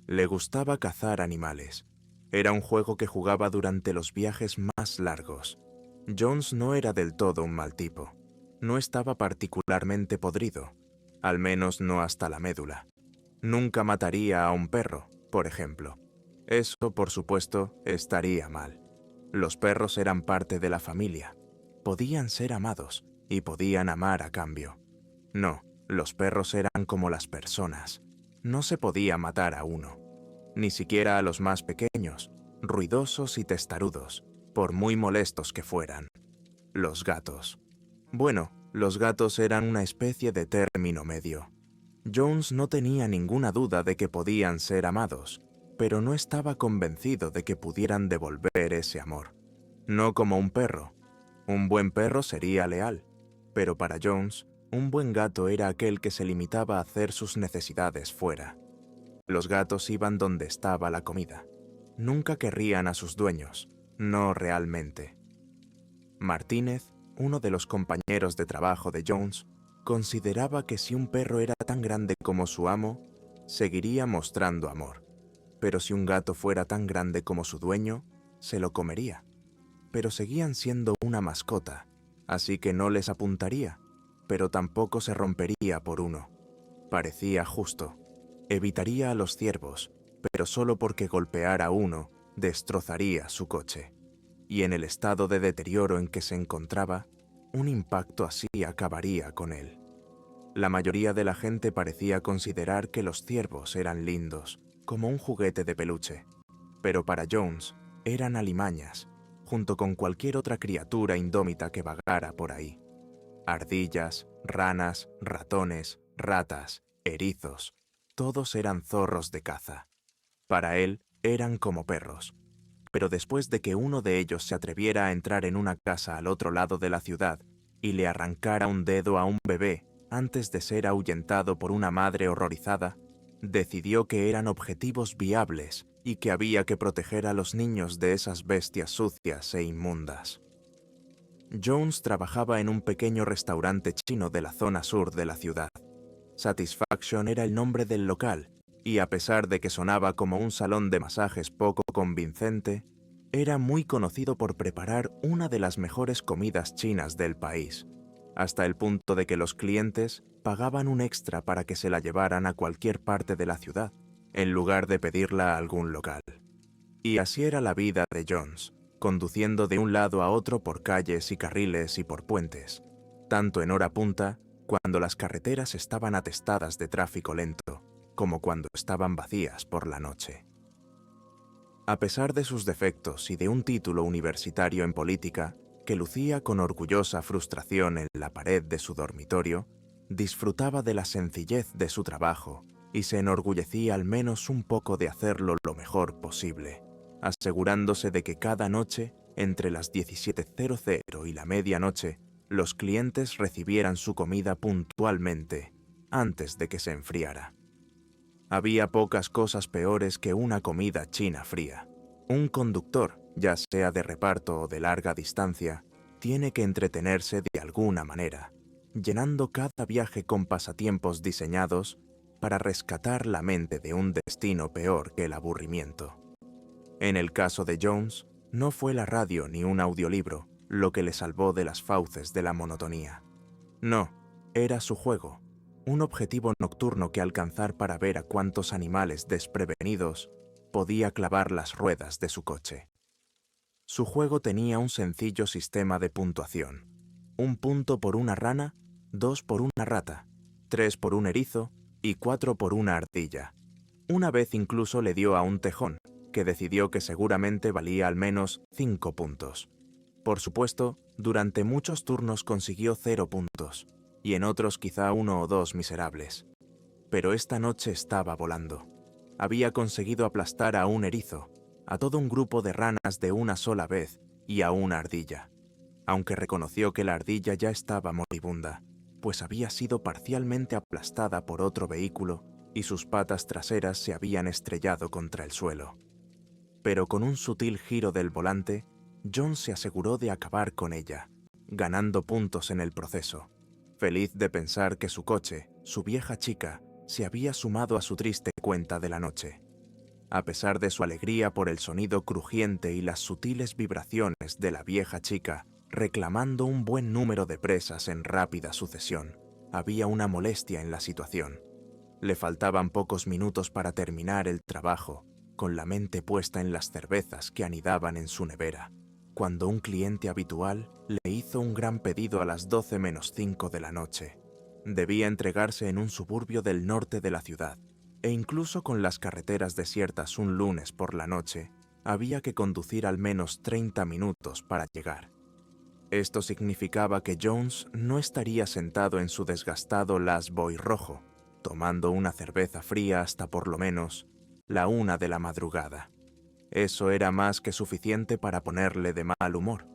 Le gustaba cazar animales. Era un juego que jugaba durante los viajes más largos. Jones no era del todo un mal tipo. No estaba particularmente podrido, al menos no hasta la médula. Nunca mataría a un perro, por ejemplo. Eso, por supuesto, estaría mal. Los perros eran parte de la familia. Podían ser amados y podían amar a cambio. No, los perros eran como las personas. No se podía matar a uno, ni siquiera a los más pequeños, ruidosos y testarudos, por muy molestos que fueran. Los gatos. Bueno, los gatos eran una especie de término medio. Jones no tenía ninguna duda de que podían ser amados, pero no estaba convencido de que pudieran devolver ese amor. No como un perro. Un buen perro sería leal, pero para Jones, un buen gato era aquel que se limitaba a hacer sus necesidades fuera. Los gatos iban donde estaba la comida. Nunca querrían a sus dueños, no realmente. Martínez, uno de los compañeros de trabajo de Jones, consideraba que si un perro era tan grande como su amo, seguiría mostrando amor. Pero si un gato fuera tan grande como su dueño, se lo comería. Pero seguían siendo una mascota, así que no les apuntaría, pero tampoco se rompería por uno. Parecía justo. Evitaría a los ciervos, pero solo porque golpeara a uno, destrozaría su coche. Y en el estado de deterioro en que se encontraba, un impacto así acabaría con él. La mayoría de la gente parecía considerar que los ciervos eran lindos, como un juguete de peluche. Pero para Jones, eran alimañas, junto con cualquier otra criatura indómita que vagara por ahí. Ardillas, ranas, ratones, ratas, erizos, todos eran zorros de caza. Para él, eran como perros. Pero después de que uno de ellos se atreviera a entrar en una casa al otro lado de la ciudad y le arrancara un dedo a un bebé antes de ser ahuyentado por una madre horrorizada, decidió que eran objetivos viables y que había que proteger a los niños de esas bestias sucias e inmundas. Jones trabajaba en un pequeño restaurante chino de la zona sur de la ciudad. Satisfaction era el nombre del local, y a pesar de que sonaba como un salón de masajes poco convincente, era muy conocido por preparar una de las mejores comidas chinas del país, hasta el punto de que los clientes pagaban un extra para que se la llevaran a cualquier parte de la ciudad, en lugar de pedirla a algún local. Y así era la vida de Jones, conduciendo de un lado a otro por calles y carriles y por puentes, tanto en hora punta, cuando las carreteras estaban atestadas de tráfico lento, como cuando estaban vacías por la noche. A pesar de sus defectos y de un título universitario en política, que lucía con orgullosa frustración en la pared de su dormitorio, disfrutaba de la sencillez de su trabajo y se enorgullecía al menos un poco de hacerlo lo mejor posible, asegurándose de que cada noche, entre las 17:00 y la medianoche, los clientes recibieran su comida puntualmente, antes de que se enfriara. Había pocas cosas peores que una comida china fría. Un conductor, ya sea de reparto o de larga distancia, tiene que entretenerse de alguna manera, llenando cada viaje con pasatiempos diseñados para rescatar la mente de un destino peor que el aburrimiento. En el caso de Jones, no fue la radio ni un audiolibro lo que le salvó de las fauces de la monotonía. No, era su juego, un objetivo nocturno que alcanzar para ver a cuántos animales desprevenidos podía clavar las ruedas de su coche. Su juego tenía un sencillo sistema de puntuación: 1 punto por una rana, 2 por una rata, 3 por un erizo y 4 por una ardilla. Una vez incluso le dio a un tejón, que decidió que seguramente valía al menos 5 puntos. Por supuesto, durante muchos turnos consiguió 0 puntos, y en otros quizá 1 o 2 miserables. Pero esta noche estaba volando. Había conseguido aplastar a un erizo, a todo un grupo de ranas de una sola vez y a una ardilla, aunque reconoció que la ardilla ya estaba moribunda, pues había sido parcialmente aplastada por otro vehículo y sus patas traseras se habían estrellado contra el suelo. Pero con un sutil giro del volante, John se aseguró de acabar con ella, ganando puntos en el proceso, feliz de pensar que su coche, su vieja chica, se había sumado a su triste cuenta de la noche. A pesar de su alegría por el sonido crujiente y las sutiles vibraciones de la vieja chica, reclamando un buen número de presas en rápida sucesión, había una molestia en la situación. Le faltaban pocos minutos para terminar el trabajo, con la mente puesta en las cervezas que anidaban en su nevera, cuando un cliente habitual le hizo un gran pedido a las 12:05 de la noche. Debía entregarse en un suburbio del norte de la ciudad, e incluso con las carreteras desiertas un lunes por la noche, había que conducir al menos 30 minutos para llegar. Esto significaba que Jones no estaría sentado en su desgastado Lastboy rojo, tomando una cerveza fría hasta por lo menos la 1 de la madrugada. Eso era más que suficiente para ponerle de mal humor,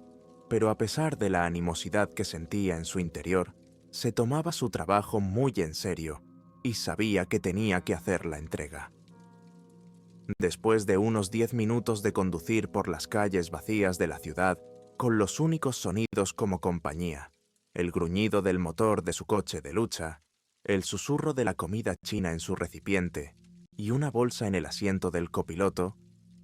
pero a pesar de la animosidad que sentía en su interior, se tomaba su trabajo muy en serio y sabía que tenía que hacer la entrega. Después de unos 10 minutos de conducir por las calles vacías de la ciudad, con los únicos sonidos como compañía, el gruñido del motor de su coche de lucha, el susurro de la comida china en su recipiente y una bolsa en el asiento del copiloto,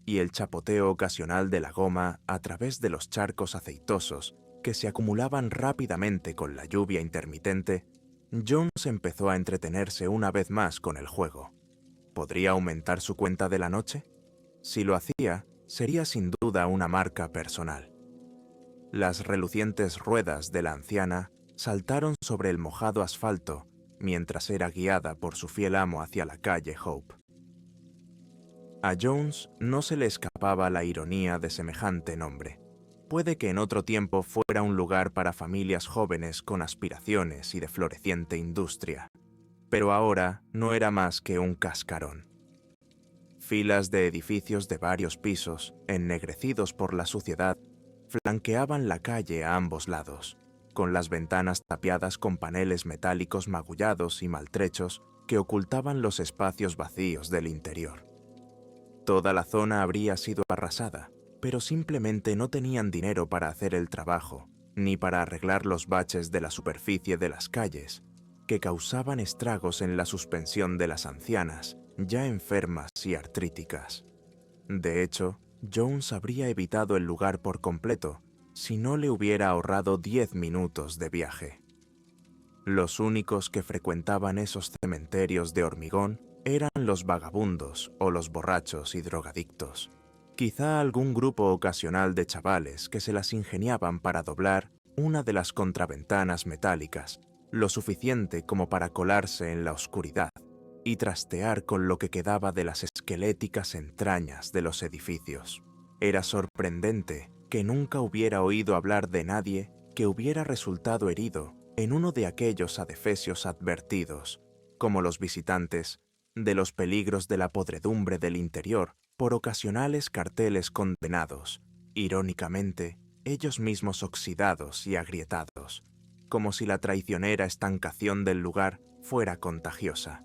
y el chapoteo ocasional de la goma a través de los charcos aceitosos que se acumulaban rápidamente con la lluvia intermitente, Jones empezó a entretenerse una vez más con el juego. ¿Podría aumentar su cuenta de la noche? Si lo hacía, sería sin duda una marca personal. Las relucientes ruedas de la anciana saltaron sobre el mojado asfalto mientras era guiada por su fiel amo hacia la calle Hope. A Jones no se le escapaba la ironía de semejante nombre. Puede que en otro tiempo fuera un lugar para familias jóvenes con aspiraciones y de floreciente industria, pero ahora no era más que un cascarón. Filas de edificios de varios pisos, ennegrecidos por la suciedad, flanqueaban la calle a ambos lados, con las ventanas tapiadas con paneles metálicos magullados y maltrechos que ocultaban los espacios vacíos del interior. Toda la zona habría sido arrasada, pero simplemente no tenían dinero para hacer el trabajo, ni para arreglar los baches de la superficie de las calles, que causaban estragos en la suspensión de las ancianas, ya enfermas y artríticas. De hecho, Jones habría evitado el lugar por completo si no le hubiera ahorrado 10 minutos de viaje. Los únicos que frecuentaban esos cementerios de hormigón eran los vagabundos o los borrachos y drogadictos. Quizá algún grupo ocasional de chavales que se las ingeniaban para doblar una de las contraventanas metálicas, lo suficiente como para colarse en la oscuridad y trastear con lo que quedaba de las esqueléticas entrañas de los edificios. Era sorprendente que nunca hubiera oído hablar de nadie que hubiera resultado herido en uno de aquellos adefesios advertidos, como los visitantes, de los peligros de la podredumbre del interior por ocasionales carteles condenados, irónicamente, ellos mismos oxidados y agrietados, como si la traicionera estancación del lugar fuera contagiosa.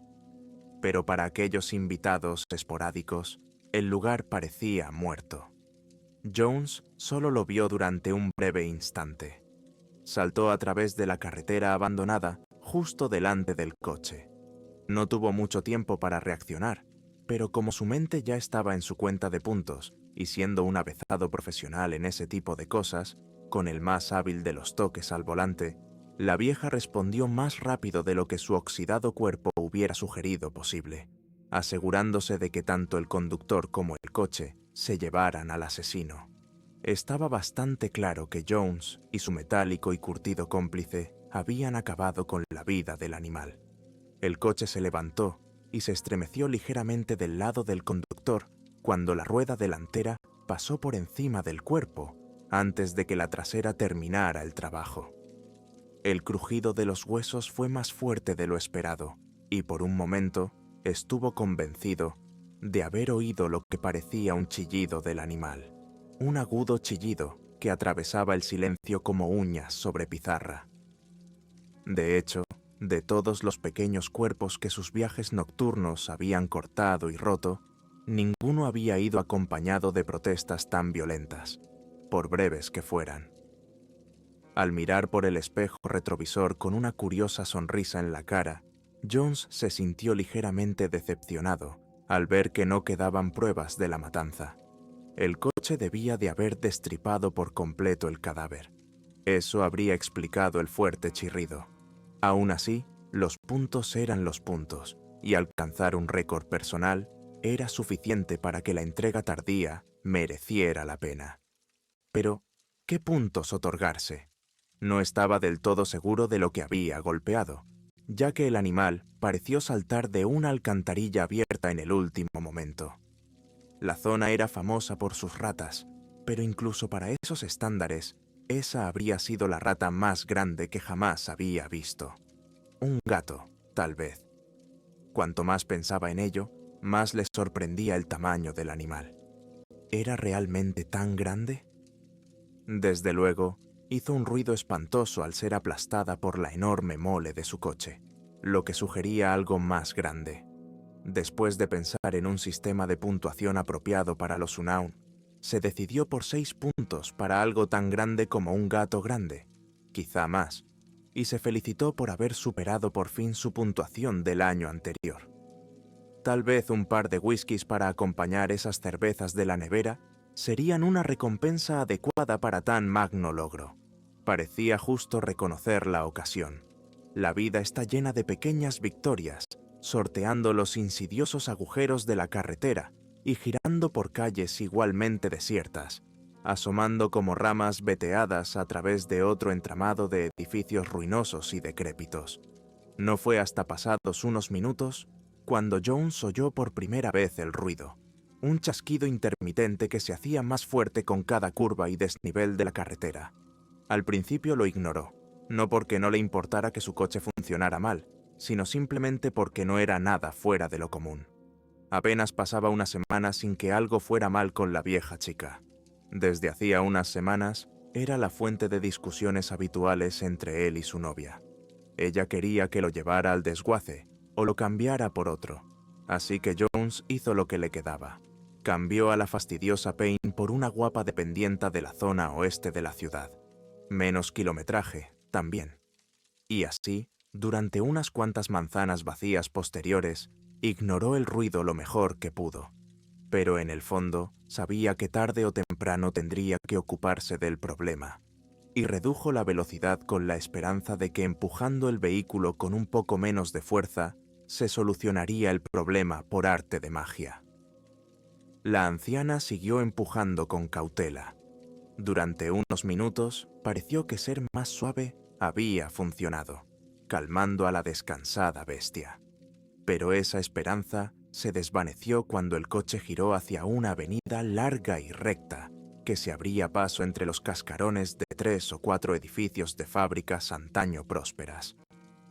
Pero para aquellos invitados esporádicos, el lugar parecía muerto. Jones solo lo vio durante un breve instante. Saltó a través de la carretera abandonada justo delante del coche. No tuvo mucho tiempo para reaccionar, pero como su mente ya estaba en su cuenta de puntos y siendo un avezado profesional en ese tipo de cosas, con el más hábil de los toques al volante, la vieja respondió más rápido de lo que su oxidado cuerpo hubiera sugerido posible, asegurándose de que tanto el conductor como el coche se llevaran al asesino. Estaba bastante claro que Jones y su metálico y curtido cómplice habían acabado con la vida del animal. El coche se levantó y se estremeció ligeramente del lado del conductor cuando la rueda delantera pasó por encima del cuerpo antes de que la trasera terminara el trabajo. El crujido de los huesos fue más fuerte de lo esperado y por un momento estuvo convencido de haber oído lo que parecía un chillido del animal, un agudo chillido que atravesaba el silencio como uñas sobre pizarra. De hecho, de todos los pequeños cuerpos que sus viajes nocturnos habían cortado y roto, ninguno había ido acompañado de protestas tan violentas, por breves que fueran. Al mirar por el espejo retrovisor con una curiosa sonrisa en la cara, Jones se sintió ligeramente decepcionado al ver que no quedaban pruebas de la matanza. El coche debía de haber destripado por completo el cadáver. Eso habría explicado el fuerte chirrido. Aún así, los puntos eran los puntos, y alcanzar un récord personal era suficiente para que la entrega tardía mereciera la pena. Pero, ¿qué puntos otorgarse? No estaba del todo seguro de lo que había golpeado, ya que el animal pareció saltar de una alcantarilla abierta en el último momento. La zona era famosa por sus ratas, pero incluso para esos estándares, esa habría sido la rata más grande que jamás había visto. Un gato, tal vez. Cuanto más pensaba en ello, más le sorprendía el tamaño del animal. ¿Era realmente tan grande? Desde luego, hizo un ruido espantoso al ser aplastada por la enorme mole de su coche, lo que sugería algo más grande. Después de pensar en un sistema de puntuación apropiado para los Unown, se decidió por 6 puntos para algo tan grande como un gato grande, quizá más, y se felicitó por haber superado por fin su puntuación del año anterior. Tal vez un par de whiskies para acompañar esas cervezas de la nevera serían una recompensa adecuada para tan magno logro. Parecía justo reconocer la ocasión. La vida está llena de pequeñas victorias, sorteando los insidiosos agujeros de la carretera y girando por calles igualmente desiertas, asomando como ramas veteadas a través de otro entramado de edificios ruinosos y decrépitos. No fue hasta pasados unos minutos cuando Jones oyó por primera vez el ruido, un chasquido intermitente que se hacía más fuerte con cada curva y desnivel de la carretera. Al principio lo ignoró, no porque no le importara que su coche funcionara mal, sino simplemente porque no era nada fuera de lo común. Apenas pasaba una semana sin que algo fuera mal con la vieja chica. Desde hacía unas semanas, era la fuente de discusiones habituales entre él y su novia. Ella quería que lo llevara al desguace o lo cambiara por otro, así que Jones hizo lo que le quedaba. Cambió a la fastidiosa Payne por una guapa dependienta de la zona oeste de la ciudad. Menos kilometraje, también. Y así, durante unas cuantas manzanas vacías posteriores, ignoró el ruido lo mejor que pudo. Pero en el fondo, sabía que tarde o temprano tendría que ocuparse del problema. Y redujo la velocidad con la esperanza de que empujando el vehículo con un poco menos de fuerza, se solucionaría el problema por arte de magia. La anciana siguió empujando con cautela. Durante unos minutos, pareció que ser más suave había funcionado, calmando a la descansada bestia. Pero esa esperanza se desvaneció cuando el coche giró hacia una avenida larga y recta, que se abría paso entre los cascarones de 3 o 4 edificios de fábricas antaño prósperas.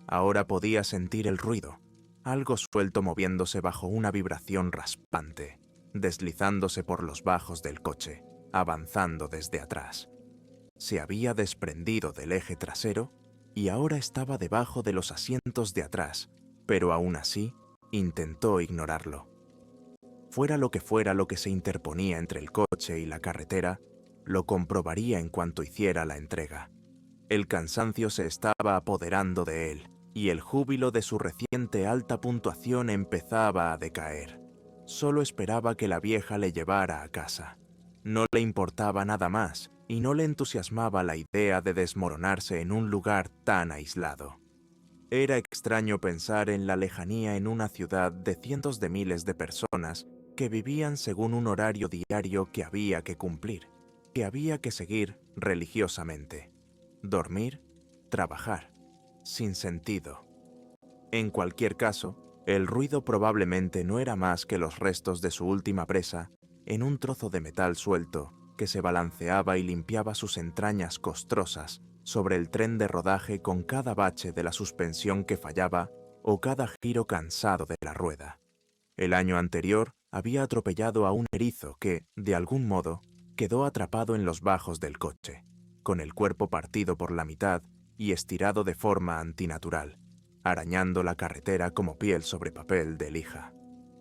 Ahora podía sentir el ruido, algo suelto moviéndose bajo una vibración raspante, deslizándose por los bajos del coche, avanzando desde atrás. Se había desprendido del eje trasero y ahora estaba debajo de los asientos de atrás, pero aún así intentó ignorarlo. Fuera lo que se interponía entre el coche y la carretera, lo comprobaría en cuanto hiciera la entrega. El cansancio se estaba apoderando de él, y el júbilo de su reciente alta puntuación empezaba a decaer. Solo esperaba que la vieja le llevara a casa. No le importaba nada más, y no le entusiasmaba la idea de desmoronarse en un lugar tan aislado. Era extraño pensar en la lejanía en una ciudad de cientos de miles de personas que vivían según un horario diario que había que cumplir, que había que seguir religiosamente. Dormir, trabajar, sin sentido. En cualquier caso, el ruido probablemente no era más que los restos de su última presa en un trozo de metal suelto que se balanceaba y limpiaba sus entrañas costrosas sobre el tren de rodaje con cada bache de la suspensión que fallaba o cada giro cansado de la rueda. El año anterior había atropellado a un erizo que, de algún modo, quedó atrapado en los bajos del coche, con el cuerpo partido por la mitad y estirado de forma antinatural, arañando la carretera como piel sobre papel de lija.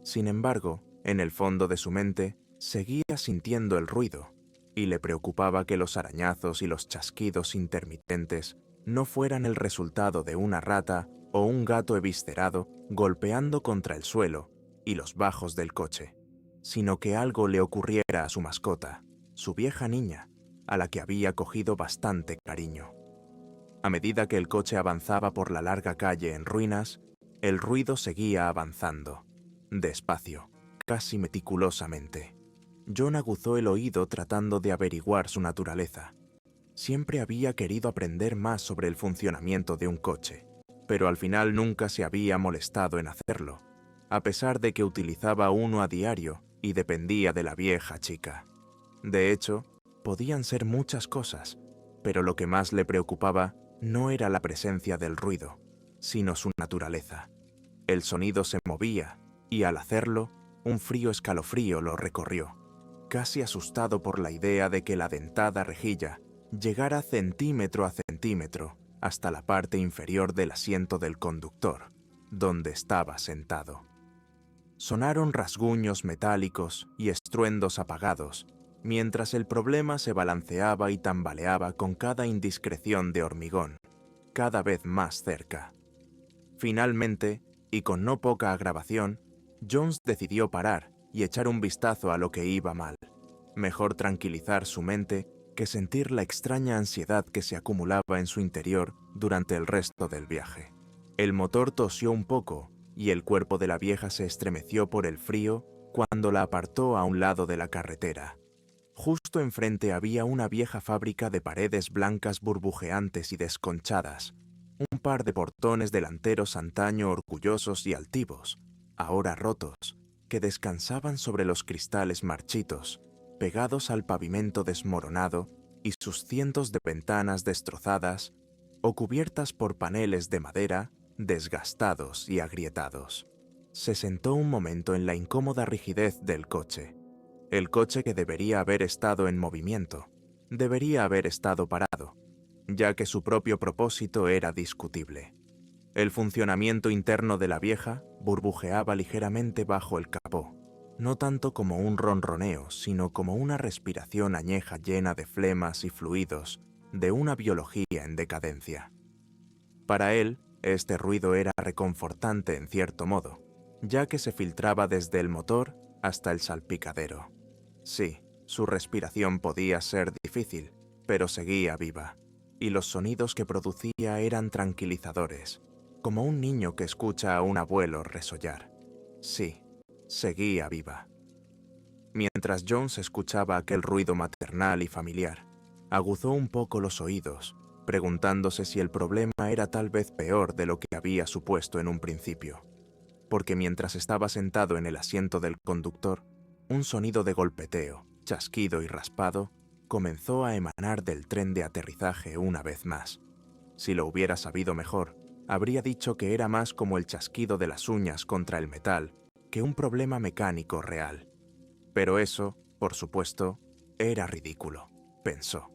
Sin embargo, en el fondo de su mente, seguía sintiendo el ruido, y le preocupaba que los arañazos y los chasquidos intermitentes no fueran el resultado de una rata o un gato eviscerado golpeando contra el suelo y los bajos del coche, sino que algo le ocurriera a su mascota, su vieja niña, a la que había cogido bastante cariño. A medida que el coche avanzaba por la larga calle en ruinas, el ruido seguía avanzando, despacio, casi meticulosamente. John aguzó el oído tratando de averiguar su naturaleza. Siempre había querido aprender más sobre el funcionamiento de un coche, pero al final nunca se había molestado en hacerlo, a pesar de que utilizaba uno a diario y dependía de la vieja chica. De hecho, podían ser muchas cosas, pero lo que más le preocupaba no era la presencia del ruido, sino su naturaleza. El sonido se movía, y al hacerlo, un frío escalofrío lo recorrió, casi asustado por la idea de que la dentada rejilla llegara centímetro a centímetro hasta la parte inferior del asiento del conductor, donde estaba sentado. Sonaron rasguños metálicos y estruendos apagados, mientras el problema se balanceaba y tambaleaba con cada indiscreción de hormigón, cada vez más cerca. Finalmente, y con no poca agravación, Jones decidió parar y echar un vistazo a lo que iba mal. Mejor tranquilizar su mente que sentir la extraña ansiedad que se acumulaba en su interior durante el resto del viaje. El motor tosió un poco y el cuerpo de la vieja se estremeció por el frío cuando la apartó a un lado de la carretera. Justo enfrente había una vieja fábrica de paredes blancas burbujeantes y desconchadas, un par de portones delanteros antaño orgullosos y altivos, ahora rotos, que descansaban sobre los cristales marchitos, pegados al pavimento desmoronado y sus cientos de ventanas destrozadas o cubiertas por paneles de madera desgastados y agrietados. Se sentó un momento en la incómoda rigidez del coche. El coche que debería haber estado en movimiento, debería haber estado parado, ya que su propio propósito era discutible. El funcionamiento interno de la vieja burbujeaba ligeramente bajo el capó, no tanto como un ronroneo, sino como una respiración añeja llena de flemas y fluidos de una biología en decadencia. Para él, este ruido era reconfortante en cierto modo, ya que se filtraba desde el motor hasta el salpicadero. Sí, su respiración podía ser difícil, pero seguía viva, y los sonidos que producía eran tranquilizadores, como un niño que escucha a un abuelo resollar. Sí, seguía viva. Mientras Jones escuchaba aquel ruido maternal y familiar, aguzó un poco los oídos, preguntándose si el problema era tal vez peor de lo que había supuesto en un principio, porque mientras estaba sentado en el asiento del conductor, un sonido de golpeteo, chasquido y raspado comenzó a emanar del tren de aterrizaje una vez más. Si lo hubiera sabido mejor, habría dicho que era más como el chasquido de las uñas contra el metal que un problema mecánico real. Pero eso, por supuesto, era ridículo, pensó.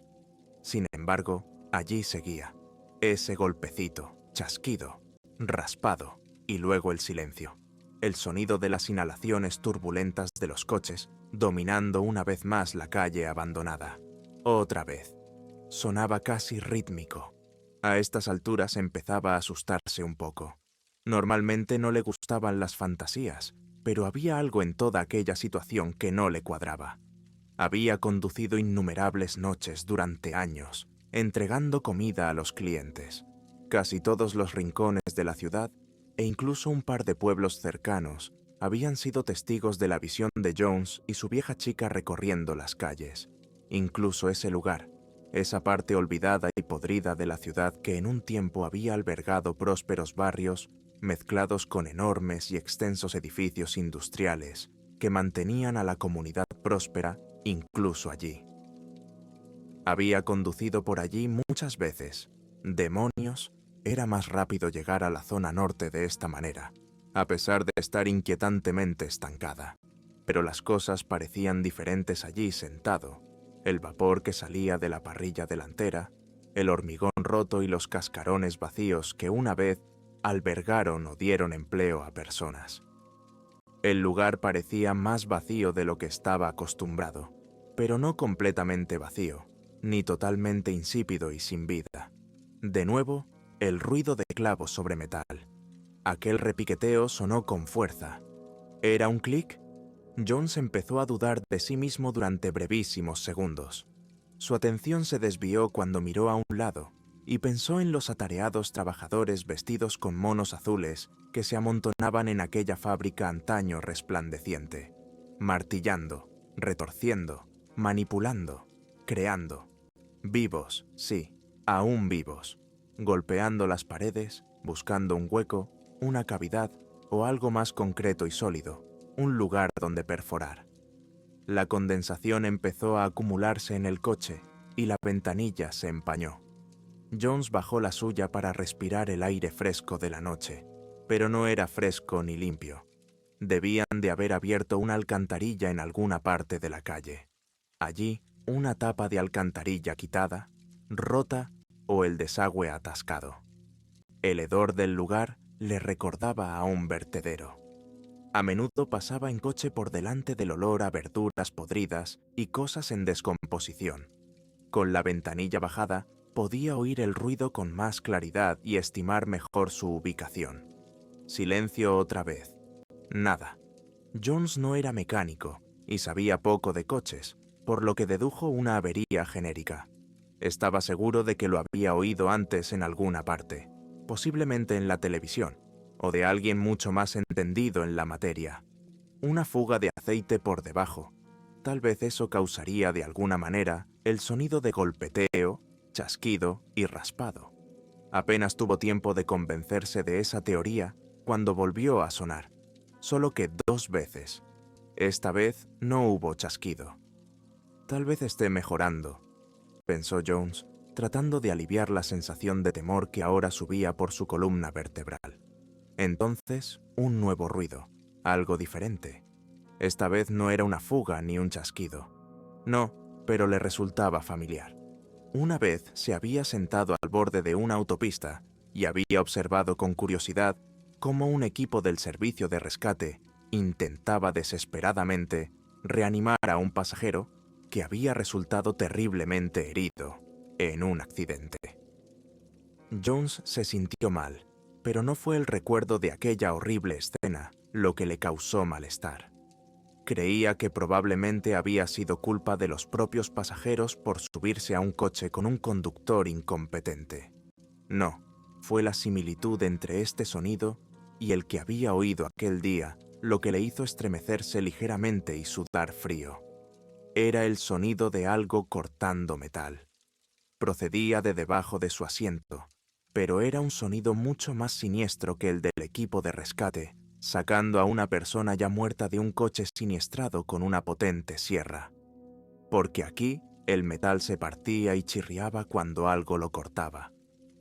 Sin embargo, allí seguía, ese golpecito, chasquido, raspado, y luego el silencio. El sonido de las inhalaciones turbulentas de los coches, dominando una vez más la calle abandonada. Otra vez. Sonaba casi rítmico. A estas alturas empezaba a asustarse un poco. Normalmente no le gustaban las fantasías, pero había algo en toda aquella situación que no le cuadraba. Había conducido innumerables noches durante años, entregando comida a los clientes. Casi todos los rincones de la ciudad, e incluso un par de pueblos cercanos, habían sido testigos de la visión de Jones y su vieja chica recorriendo las calles. Incluso ese lugar, esa parte olvidada y podrida de la ciudad que en un tiempo había albergado prósperos barrios mezclados con enormes y extensos edificios industriales que mantenían a la comunidad próspera incluso allí. Había conducido por allí muchas veces. Demonios, era más rápido llegar a la zona norte de esta manera, a pesar de estar inquietantemente estancada. Pero las cosas parecían diferentes allí sentado. El vapor que salía de la parrilla delantera, el hormigón roto y los cascarones vacíos que una vez albergaron o dieron empleo a personas. El lugar parecía más vacío de lo que estaba acostumbrado, pero no completamente vacío, ni totalmente insípido y sin vida. De nuevo, el ruido de clavos sobre metal. Aquel repiqueteo sonó con fuerza. ¿Era un clic? Jones empezó a dudar de sí mismo durante brevísimos segundos. Su atención se desvió cuando miró a un lado y pensó en los atareados trabajadores vestidos con monos azules que se amontonaban en aquella fábrica antaño resplandeciente, martillando, retorciendo, manipulando, creando. Vivos, sí, aún vivos, golpeando las paredes, buscando un hueco, una cavidad o algo más concreto y sólido, un lugar donde perforar. La condensación empezó a acumularse en el coche y la ventanilla se empañó. Jones bajó la suya para respirar el aire fresco de la noche, pero no era fresco ni limpio. Debían de haber abierto una alcantarilla en alguna parte de la calle. Allí, una tapa de alcantarilla quitada, rota o el desagüe atascado. El hedor del lugar le recordaba a un vertedero. A menudo pasaba en coche por delante del olor a verduras podridas y cosas en descomposición. Con la ventanilla bajada, podía oír el ruido con más claridad y estimar mejor su ubicación. Silencio otra vez. Nada. Jones no era mecánico y sabía poco de coches, por lo que dedujo una avería genérica. Estaba seguro de que lo había oído antes en alguna parte, posiblemente en la televisión, o de alguien mucho más entendido en la materia. Una fuga de aceite por debajo. Tal vez eso causaría de alguna manera el sonido de golpeteo, chasquido y raspado. Apenas tuvo tiempo de convencerse de esa teoría cuando volvió a sonar, solo que 2 veces. Esta vez no hubo chasquido. Tal vez esté mejorando, pensó Jones, tratando de aliviar la sensación de temor que ahora subía por su columna vertebral. Entonces, un nuevo ruido, algo diferente. Esta vez no era una fuga ni un chasquido. No, pero le resultaba familiar. Una vez se había sentado al borde de una autopista y había observado con curiosidad cómo un equipo del servicio de rescate intentaba desesperadamente reanimar a un pasajero que había resultado terriblemente herido en un accidente. Jones se sintió mal, pero no fue el recuerdo de aquella horrible escena lo que le causó malestar. Creía que probablemente había sido culpa de los propios pasajeros por subirse a un coche con un conductor incompetente. No, fue la similitud entre este sonido y el que había oído aquel día lo que le hizo estremecerse ligeramente y sudar frío. Era el sonido de algo cortando metal. Procedía de debajo de su asiento, pero era un sonido mucho más siniestro que el del equipo de rescate, sacando a una persona ya muerta de un coche siniestrado con una potente sierra. Porque aquí el metal se partía y chirriaba cuando algo lo cortaba,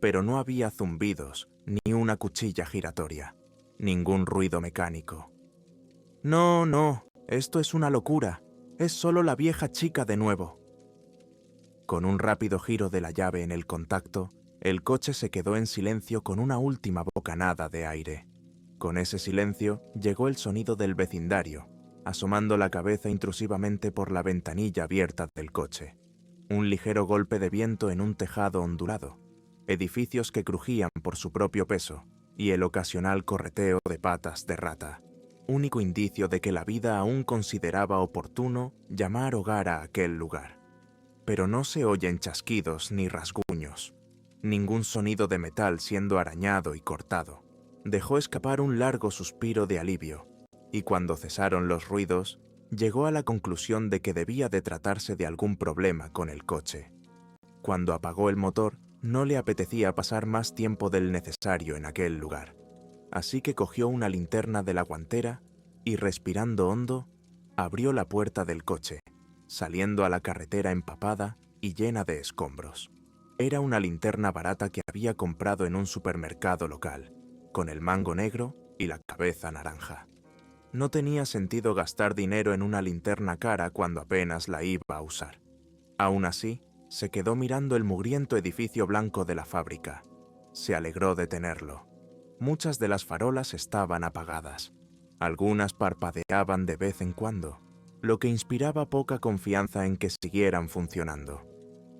pero no había zumbidos ni una cuchilla giratoria, ningún ruido mecánico. No, no, esto es una locura, es solo la vieja chica de nuevo. Con un rápido giro de la llave en el contacto, el coche se quedó en silencio con una última bocanada de aire. Con ese silencio llegó el sonido del vecindario, asomando la cabeza intrusivamente por la ventanilla abierta del coche. Un ligero golpe de viento en un tejado ondulado, edificios que crujían por su propio peso y el ocasional correteo de patas de rata, único indicio de que la vida aún consideraba oportuno llamar hogar a aquel lugar. Pero no se oyen chasquidos ni rasguños, ningún sonido de metal siendo arañado y cortado. Dejó escapar un largo suspiro de alivio, y cuando cesaron los ruidos, llegó a la conclusión de que debía de tratarse de algún problema con el coche. Cuando apagó el motor, no le apetecía pasar más tiempo del necesario en aquel lugar, así que cogió una linterna de la guantera y, respirando hondo, abrió la puerta del coche, saliendo a la carretera empapada y llena de escombros. Era una linterna barata que había comprado en un supermercado local, con el mango negro y la cabeza naranja. No tenía sentido gastar dinero en una linterna cara cuando apenas la iba a usar. Aún así, se quedó mirando el mugriento edificio blanco de la fábrica. Se alegró de tenerlo. Muchas de las farolas estaban apagadas. Algunas parpadeaban de vez en cuando, lo que inspiraba poca confianza en que siguieran funcionando.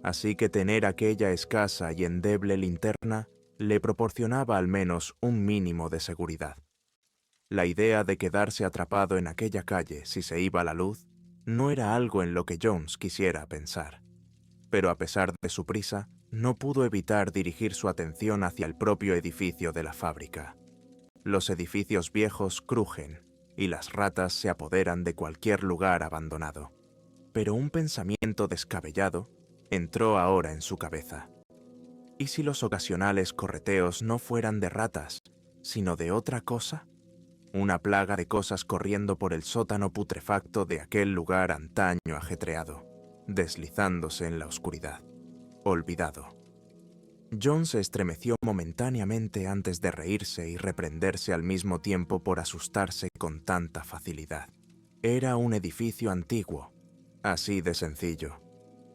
Así que tener aquella escasa y endeble linterna le proporcionaba al menos un mínimo de seguridad. La idea de quedarse atrapado en aquella calle si se iba la luz no era algo en lo que Jones quisiera pensar. Pero a pesar de su prisa, no pudo evitar dirigir su atención hacia el propio edificio de la fábrica. Los edificios viejos crujen y las ratas se apoderan de cualquier lugar abandonado. Pero un pensamiento descabellado entró ahora en su cabeza. ¿Y si los ocasionales correteos no fueran de ratas, sino de otra cosa? Una plaga de cosas corriendo por el sótano putrefacto de aquel lugar antaño ajetreado, deslizándose en la oscuridad. Olvidado. John se estremeció momentáneamente antes de reírse y reprenderse al mismo tiempo por asustarse con tanta facilidad. Era un edificio antiguo, así de sencillo.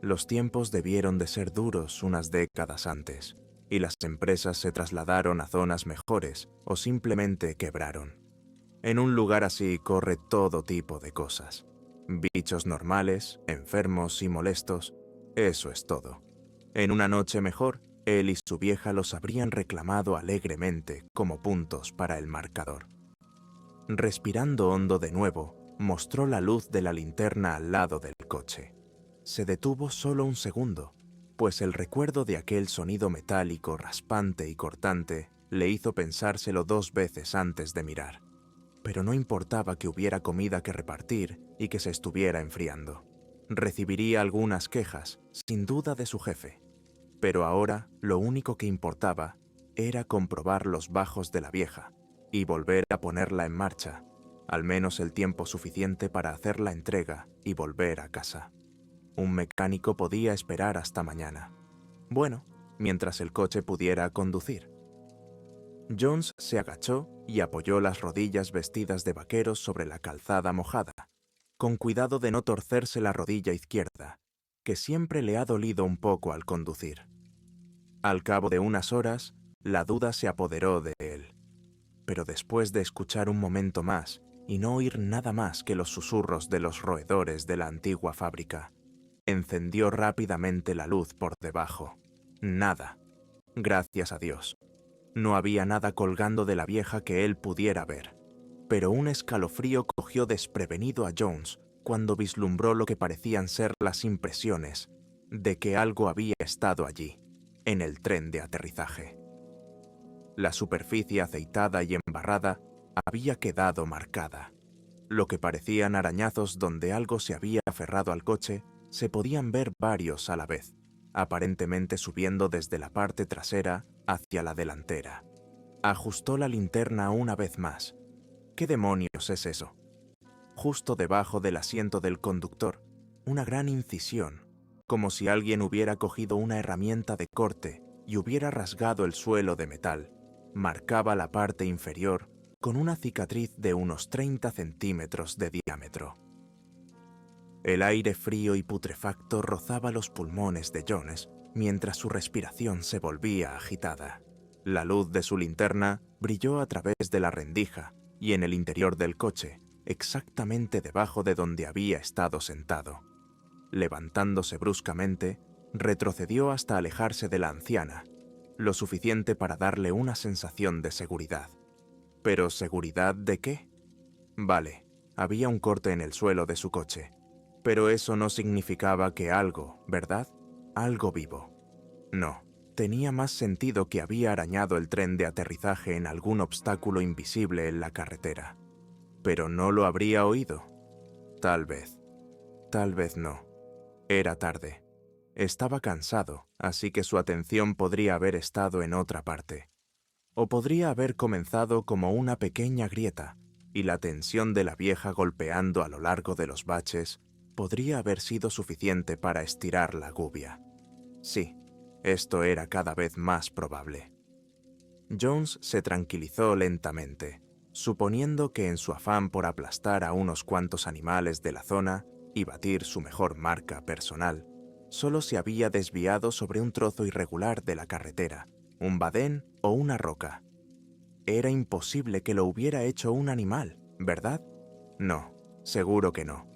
Los tiempos debieron de ser duros unas décadas antes, y las empresas se trasladaron a zonas mejores o simplemente quebraron. En un lugar así corre todo tipo de cosas. Bichos normales, enfermos y molestos, eso es todo. En una noche mejor, él y su vieja los habrían reclamado alegremente como puntos para el marcador. Respirando hondo de nuevo, mostró la luz de la linterna al lado del coche. Se detuvo solo un segundo, pues el recuerdo de aquel sonido metálico raspante y cortante le hizo pensárselo 2 veces antes de mirar. Pero no importaba que hubiera comida que repartir y que se estuviera enfriando. Recibiría algunas quejas, sin duda de su jefe. Pero ahora lo único que importaba era comprobar los bajos de la vieja y volver a ponerla en marcha, al menos el tiempo suficiente para hacer la entrega y volver a casa. Un mecánico podía esperar hasta mañana. Bueno, mientras el coche pudiera conducir. Jones se agachó y apoyó las rodillas vestidas de vaqueros sobre la calzada mojada, con cuidado de no torcerse la rodilla izquierda, que siempre le ha dolido un poco al conducir. Al cabo de unas horas, la duda se apoderó de él. Pero después de escuchar un momento más y no oír nada más que los susurros de los roedores de la antigua fábrica, encendió rápidamente la luz por debajo. Nada. Gracias a Dios. No había nada colgando de la vieja que él pudiera ver. Pero un escalofrío cogió desprevenido a Jones cuando vislumbró lo que parecían ser las impresiones de que algo había estado allí, en el tren de aterrizaje. La superficie aceitada y embarrada había quedado marcada. Lo que parecían arañazos donde algo se había aferrado al coche, se podían ver varios a la vez, aparentemente subiendo desde la parte trasera hacia la delantera. Ajustó la linterna una vez más. ¿Qué demonios es eso? Justo debajo del asiento del conductor, una gran incisión, como si alguien hubiera cogido una herramienta de corte y hubiera rasgado el suelo de metal, marcaba la parte inferior con una cicatriz de unos 30 centímetros de diámetro. El aire frío y putrefacto rozaba los pulmones de Jones mientras su respiración se volvía agitada. La luz de su linterna brilló a través de la rendija y en el interior del coche, exactamente debajo de donde había estado sentado. Levantándose bruscamente, retrocedió hasta alejarse de la anciana, lo suficiente para darle una sensación de seguridad. ¿Pero seguridad de qué? Vale, había un corte en el suelo de su coche. Pero eso no significaba que algo, ¿verdad? Algo vivo. No, tenía más sentido que había arañado el tren de aterrizaje en algún obstáculo invisible en la carretera. ¿Pero no lo habría oído? Tal vez no. Era tarde. Estaba cansado, así que su atención podría haber estado en otra parte. O podría haber comenzado como una pequeña grieta, y la tensión de la vieja golpeando a lo largo de los baches podría haber sido suficiente para estirar la gubia. Sí, esto era cada vez más probable. Jones se tranquilizó lentamente, suponiendo que en su afán por aplastar a unos cuantos animales de la zona y batir su mejor marca personal, solo se había desviado sobre un trozo irregular de la carretera, un badén o una roca. Era imposible que lo hubiera hecho un animal, ¿verdad? No, seguro que no.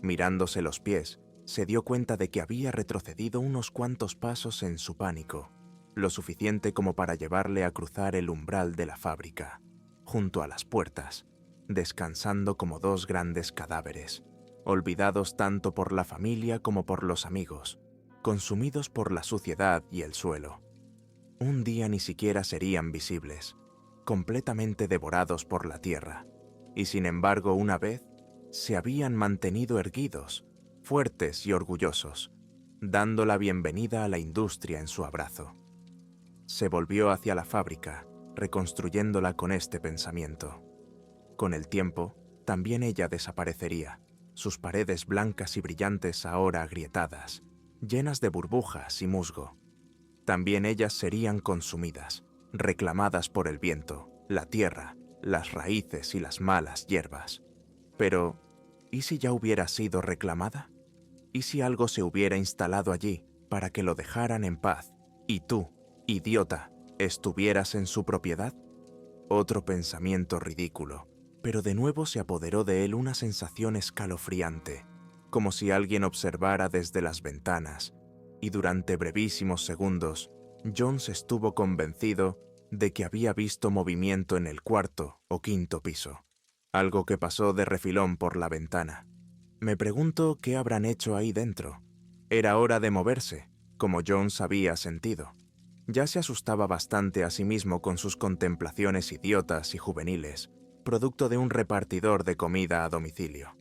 Mirándose los pies, se dio cuenta de que había retrocedido unos cuantos pasos en su pánico, lo suficiente como para llevarle a cruzar el umbral de la fábrica. junto a las puertas, descansando como dos grandes cadáveres, olvidados tanto por la familia como por los amigos, consumidos por la suciedad y el suelo. Un día ni siquiera serían visibles, completamente devorados por la tierra, y sin embargo una vez se habían mantenido erguidos, fuertes y orgullosos, dando la bienvenida a la industria en su abrazo. Se volvió hacia la fábrica, reconstruyéndola con este pensamiento. Con el tiempo, también ella desaparecería, sus paredes blancas y brillantes ahora agrietadas, llenas de burbujas y musgo. También ellas serían consumidas, reclamadas por el viento, la tierra, las raíces y las malas hierbas. Pero, ¿y si ya hubiera sido reclamada? ¿Y si algo se hubiera instalado allí para que lo dejaran en paz y tú, idiota, estuvieras en su propiedad? Otro pensamiento ridículo, pero de nuevo se apoderó de él una sensación escalofriante, como si alguien observara desde las ventanas, y durante brevísimos segundos, Jones estuvo convencido de que había visto movimiento en el cuarto o quinto piso, algo que pasó de refilón por la ventana. Me pregunto qué habrán hecho ahí dentro. Era hora de moverse, como Jones había sentido. Ya se asustaba bastante a sí mismo con sus contemplaciones idiotas y juveniles, producto de un repartidor de comida a domicilio.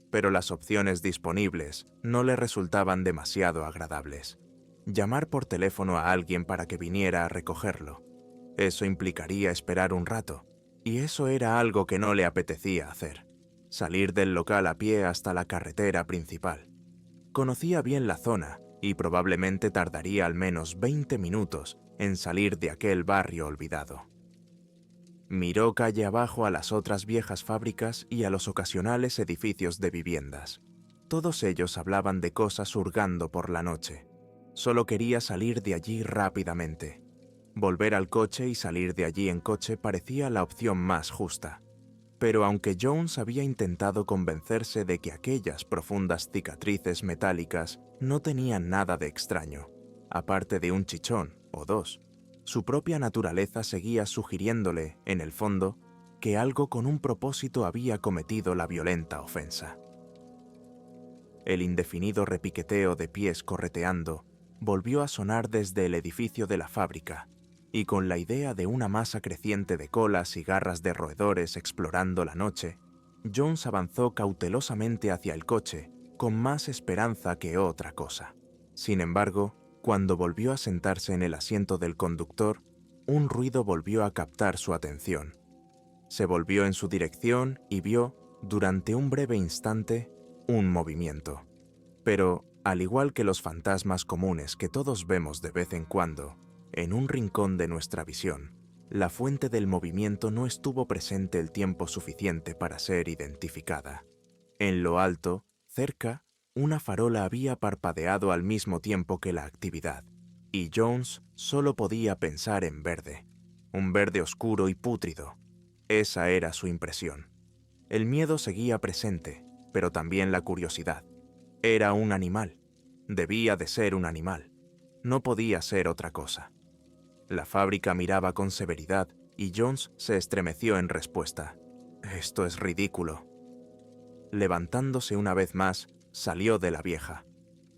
Pero las opciones disponibles no le resultaban demasiado agradables. Llamar por teléfono a alguien para que viniera a recogerlo. Eso implicaría esperar un rato, y eso era algo que no le apetecía hacer. Salir del local a pie hasta la carretera principal. Conocía bien la zona y probablemente tardaría al menos 20 minutos en salir de aquel barrio olvidado. Miró calle abajo a las otras viejas fábricas y a los ocasionales edificios de viviendas. Todos ellos hablaban de cosas hurgando por la noche. Solo quería salir de allí rápidamente. Volver al coche y salir de allí en coche parecía la opción más justa. Pero aunque Jones había intentado convencerse de que aquellas profundas cicatrices metálicas no tenían nada de extraño, aparte de un chichón o dos, su propia naturaleza seguía sugiriéndole, en el fondo, que algo con un propósito había cometido la violenta ofensa. El indefinido repiqueteo de pies correteando volvió a sonar desde el edificio de la fábrica, y con la idea de una masa creciente de colas y garras de roedores explorando la noche, Jones avanzó cautelosamente hacia el coche, con más esperanza que otra cosa. Sin embargo, cuando volvió a sentarse en el asiento del conductor, un ruido volvió a captar su atención. Se volvió en su dirección y vio, durante un breve instante, un movimiento. Pero, al igual que los fantasmas comunes que todos vemos de vez en cuando, en un rincón de nuestra visión, la fuente del movimiento no estuvo presente el tiempo suficiente para ser identificada. En lo alto, cerca, una farola había parpadeado al mismo tiempo que la actividad, y Jones solo podía pensar en verde, un verde oscuro y pútrido. Esa era su impresión. El miedo seguía presente, pero también la curiosidad. Era un animal. Debía de ser un animal. No podía ser otra cosa. La fábrica miraba con severidad y Jones se estremeció en respuesta. «Esto es ridículo». Levantándose una vez más, salió de la vieja.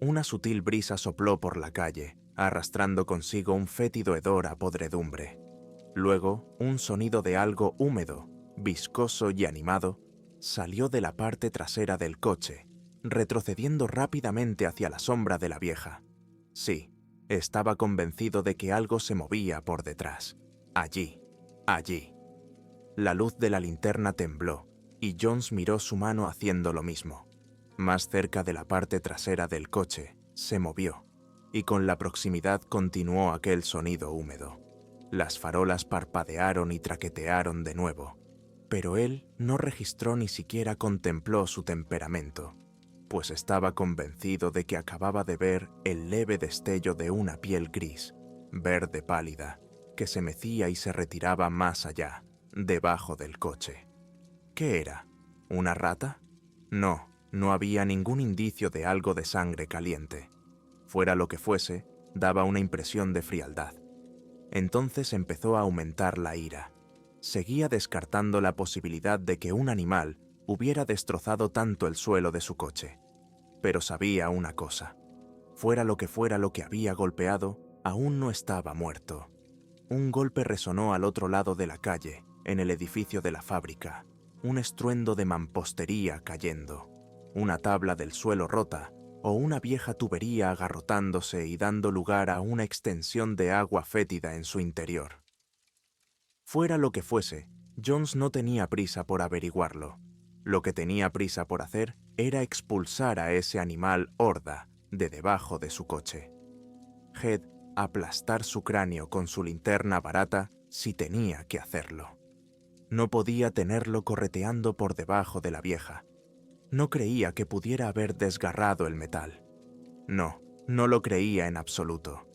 Una sutil brisa sopló por la calle, arrastrando consigo un fétido hedor a podredumbre. Luego, un sonido de algo húmedo, viscoso y animado, salió de la parte trasera del coche, retrocediendo rápidamente hacia la sombra de la vieja. Sí, estaba convencido de que algo se movía por detrás. Allí, allí. La luz de la linterna tembló, y Jones miró su mano haciendo lo mismo. Más cerca de la parte trasera del coche, se movió, y con la proximidad continuó aquel sonido húmedo. Las farolas parpadearon y traquetearon de nuevo, pero él no registró ni siquiera contempló su temperamento, pues estaba convencido de que acababa de ver el leve destello de una piel gris, verde pálida, que se mecía y se retiraba más allá, debajo del coche. ¿Qué era? ¿Una rata? No, no había ningún indicio de algo de sangre caliente. Fuera lo que fuese, daba una impresión de frialdad. Entonces empezó a aumentar la ira. Seguía descartando la posibilidad de que un animal hubiera destrozado tanto el suelo de su coche. Pero sabía una cosa. Fuera lo que había golpeado, aún no estaba muerto. Un golpe resonó al otro lado de la calle, en el edificio de la fábrica. Un estruendo de mampostería cayendo, una tabla del suelo rota o una vieja tubería agarrotándose y dando lugar a una extensión de agua fétida en su interior. Fuera lo que fuese, Jones no tenía prisa por averiguarlo. Lo que tenía prisa por hacer era expulsar a ese animal horda de debajo de su coche. Head aplastar su cráneo con su linterna barata si tenía que hacerlo. No podía tenerlo correteando por debajo de la vieja. No creía que pudiera haber desgarrado el metal. No lo creía en absoluto.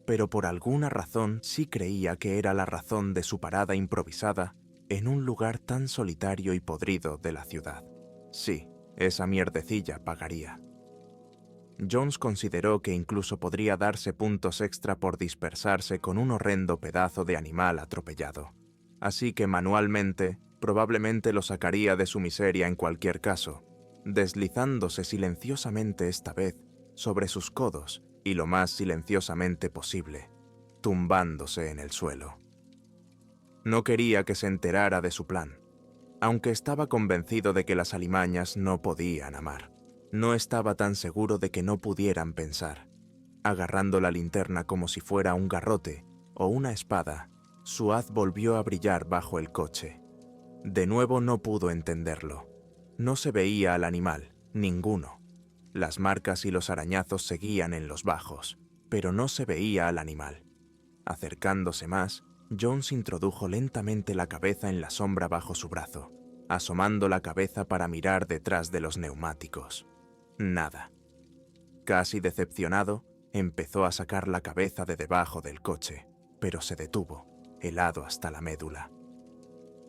Pero por alguna razón sí creía que era la razón de su parada improvisada en un lugar tan solitario y podrido de la ciudad. Sí, esa mierdecilla pagaría. Jones consideró que incluso podría darse puntos extra por dispersarse con un horrendo pedazo de animal atropellado. Así que manualmente, probablemente lo sacaría de su miseria en cualquier caso, deslizándose silenciosamente esta vez sobre sus codos y lo más silenciosamente posible, tumbándose en el suelo. No quería que se enterara de su plan, aunque estaba convencido de que las alimañas no podían amar. No estaba tan seguro de que no pudieran pensar. Agarrando la linterna como si fuera un garrote o una espada, su haz volvió a brillar bajo el coche. De nuevo no pudo entenderlo. No se veía al animal, ninguno. Las marcas y los arañazos seguían en los bajos, pero no se veía al animal. Acercándose más, Jones introdujo lentamente la cabeza en la sombra bajo su brazo, asomando la cabeza para mirar detrás de los neumáticos. Nada. Casi decepcionado, empezó a sacar la cabeza de debajo del coche, pero se detuvo, helado hasta la médula.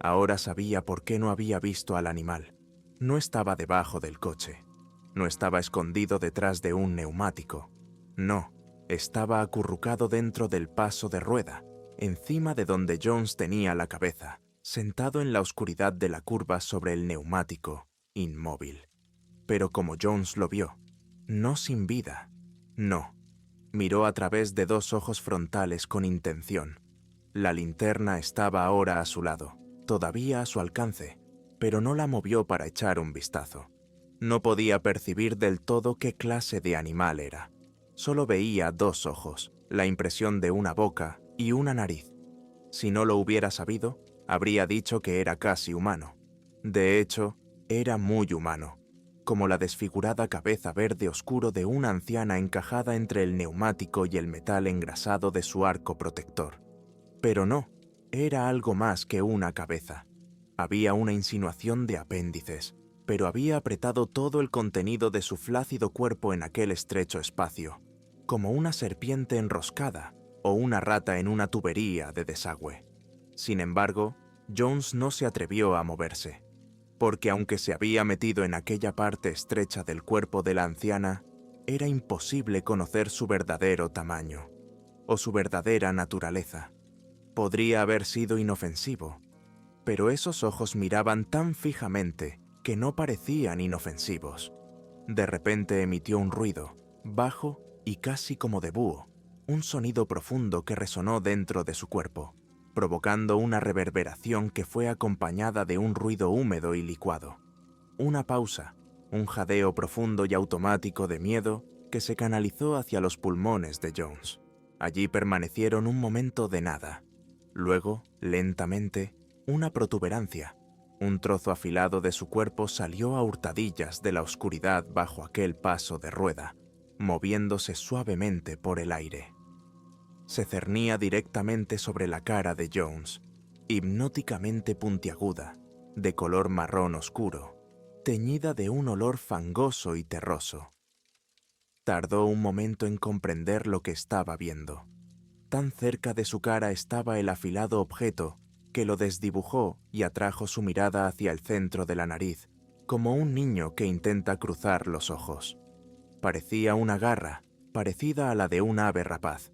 Ahora sabía por qué no había visto al animal. No estaba debajo del coche. No estaba escondido detrás de un neumático. No, estaba acurrucado dentro del paso de rueda, encima de donde Jones tenía la cabeza, sentado en la oscuridad de la curva sobre el neumático, inmóvil. Pero como Jones lo vio, no sin vida, no. Miró a través de dos ojos frontales con intención. La linterna estaba ahora a su lado, todavía a su alcance, pero no la movió para echar un vistazo. No podía percibir del todo qué clase de animal era. Solo veía dos ojos, la impresión de una boca y una nariz. Si no lo hubiera sabido, habría dicho que era casi humano. De hecho, era muy humano, como la desfigurada cabeza verde oscuro de una anciana encajada entre el neumático y el metal engrasado de su arco protector. Pero no, era algo más que una cabeza. Había una insinuación de apéndices, pero había apretado todo el contenido de su flácido cuerpo en aquel estrecho espacio, como una serpiente enroscada o una rata en una tubería de desagüe. Sin embargo, Jones no se atrevió a moverse, porque aunque se había metido en aquella parte estrecha del cuerpo de la anciana, era imposible conocer su verdadero tamaño, o su verdadera naturaleza. Podría haber sido inofensivo, pero esos ojos miraban tan fijamente que no parecían inofensivos. De repente emitió un ruido, bajo y casi como de búho, un sonido profundo que resonó dentro de su cuerpo, provocando una reverberación que fue acompañada de un ruido húmedo y licuado. Una pausa, un jadeo profundo y automático de miedo que se canalizó hacia los pulmones de Jones. Allí permanecieron un momento de nada. Luego, lentamente, una protuberancia. Un trozo afilado de su cuerpo salió a hurtadillas de la oscuridad bajo aquel paso de rueda, moviéndose suavemente por el aire. Se cernía directamente sobre la cara de Jones, hipnóticamente puntiaguda, de color marrón oscuro, teñida de un olor fangoso y terroso. Tardó un momento en comprender lo que estaba viendo. Tan cerca de su cara estaba el afilado objeto que lo desdibujó y atrajo su mirada hacia el centro de la nariz, como un niño que intenta cruzar los ojos. Parecía una garra, parecida a la de un ave rapaz,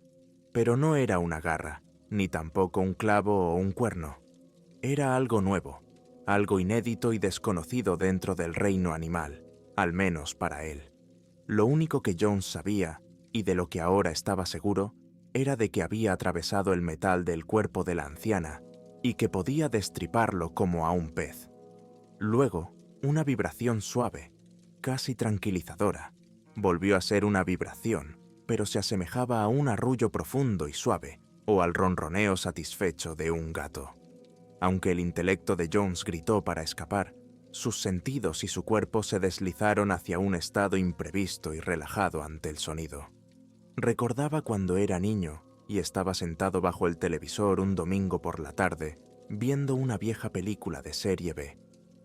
pero no era una garra, ni tampoco un clavo o un cuerno. Era algo nuevo, algo inédito y desconocido dentro del reino animal, al menos para él. Lo único que Jones sabía, y de lo que ahora estaba seguro, era de que había atravesado el metal del cuerpo de la anciana y que podía destriparlo como a un pez. Luego, una vibración suave, casi tranquilizadora. Volvió a ser una vibración, pero se asemejaba a un arrullo profundo y suave, o al ronroneo satisfecho de un gato. Aunque el intelecto de Jones gritó para escapar, sus sentidos y su cuerpo se deslizaron hacia un estado imprevisto y relajado ante el sonido. Recordaba cuando era niño y estaba sentado bajo el televisor un domingo por la tarde, viendo una vieja película de serie B,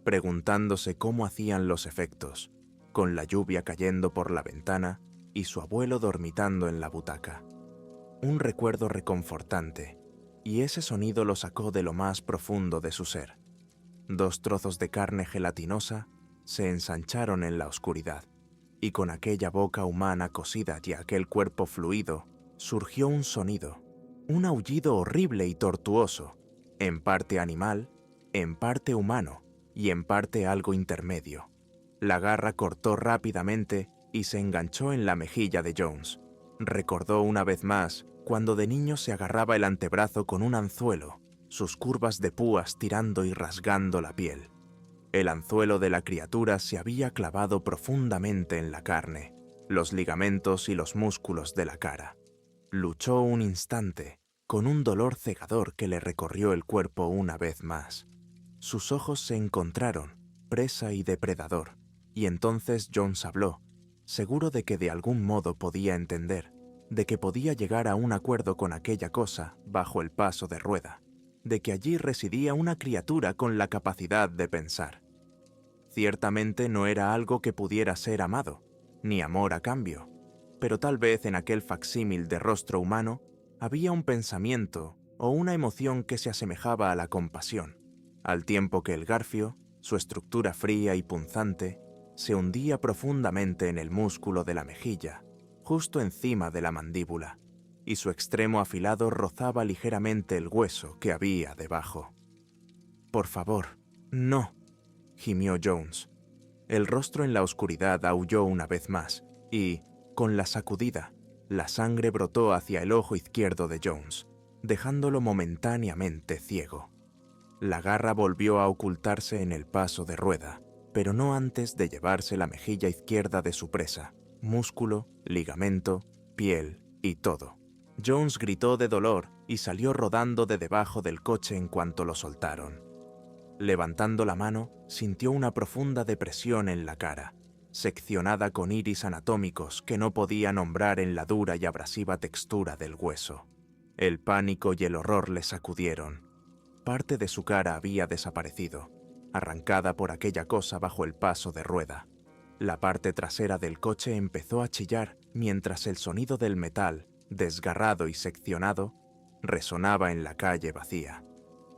preguntándose cómo hacían los efectos, con la lluvia cayendo por la ventana y su abuelo dormitando en la butaca. Un recuerdo reconfortante, y ese sonido lo sacó de lo más profundo de su ser. 2 trozos de carne gelatinosa se ensancharon en la oscuridad, y con aquella boca humana cosida y aquel cuerpo fluido, surgió un sonido, un aullido horrible y tortuoso, en parte animal, en parte humano y en parte algo intermedio. La garra cortó rápidamente y se enganchó en la mejilla de Jones. Recordó una vez más cuando de niño se agarraba el antebrazo con un anzuelo, sus curvas de púas tirando y rasgando la piel. El anzuelo de la criatura se había clavado profundamente en la carne, los ligamentos y los músculos de la cara. Luchó un instante, con un dolor cegador que le recorrió el cuerpo una vez más. Sus ojos se encontraron, presa y depredador, y entonces Jones habló, seguro de que de algún modo podía entender, de que podía llegar a un acuerdo con aquella cosa bajo el paso de rueda, de que allí residía una criatura con la capacidad de pensar. Ciertamente no era algo que pudiera ser amado, ni amor a cambio, pero tal vez en aquel facsímil de rostro humano había un pensamiento o una emoción que se asemejaba a la compasión, al tiempo que el garfio, su estructura fría y punzante, se hundía profundamente en el músculo de la mejilla, justo encima de la mandíbula, y su extremo afilado rozaba ligeramente el hueso que había debajo. «Por favor, no», gimió Jones. El rostro en la oscuridad aulló una vez más, y, con la sacudida, la sangre brotó hacia el ojo izquierdo de Jones, dejándolo momentáneamente ciego. La garra volvió a ocultarse en el paso de rueda, pero no antes de llevarse la mejilla izquierda de su presa, músculo, ligamento, piel y todo. Jones gritó de dolor y salió rodando de debajo del coche en cuanto lo soltaron. Levantando la mano, sintió una profunda depresión en la cara, seccionada con iris anatómicos que no podía nombrar en la dura y abrasiva textura del hueso. El pánico y el horror le sacudieron. Parte de su cara había desaparecido, arrancada por aquella cosa bajo el paso de rueda. La parte trasera del coche empezó a chillar mientras el sonido del metal, desgarrado y seccionado, resonaba en la calle vacía.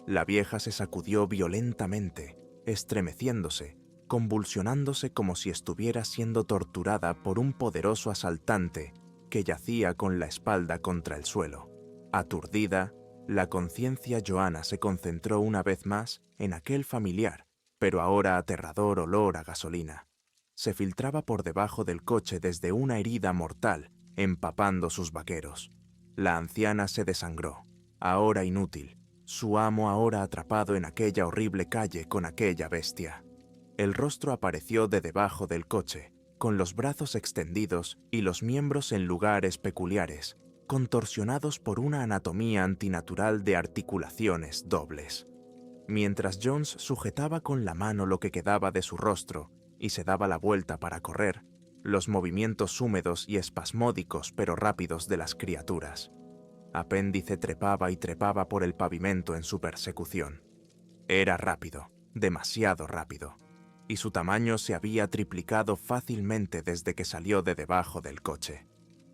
La vieja se sacudió violentamente, estremeciéndose, convulsionándose como si estuviera siendo torturada por un poderoso asaltante que yacía con la espalda contra el suelo. Aturdida, la conciencia Johanna se concentró una vez más en aquel familiar, pero ahora aterrador olor a gasolina. Se filtraba por debajo del coche desde una herida mortal, empapando sus vaqueros. La anciana se desangró, ahora inútil, su amo ahora atrapado en aquella horrible calle con aquella bestia. El rostro apareció de debajo del coche, con los brazos extendidos y los miembros en lugares peculiares, contorsionados por una anatomía antinatural de articulaciones dobles. Mientras Jones sujetaba con la mano lo que quedaba de su rostro y se daba la vuelta para correr, los movimientos húmedos y espasmódicos pero rápidos de las criaturas. Apéndice trepaba y trepaba por el pavimento en su persecución. Era rápido, demasiado rápido, y su tamaño se había triplicado fácilmente desde que salió de debajo del coche.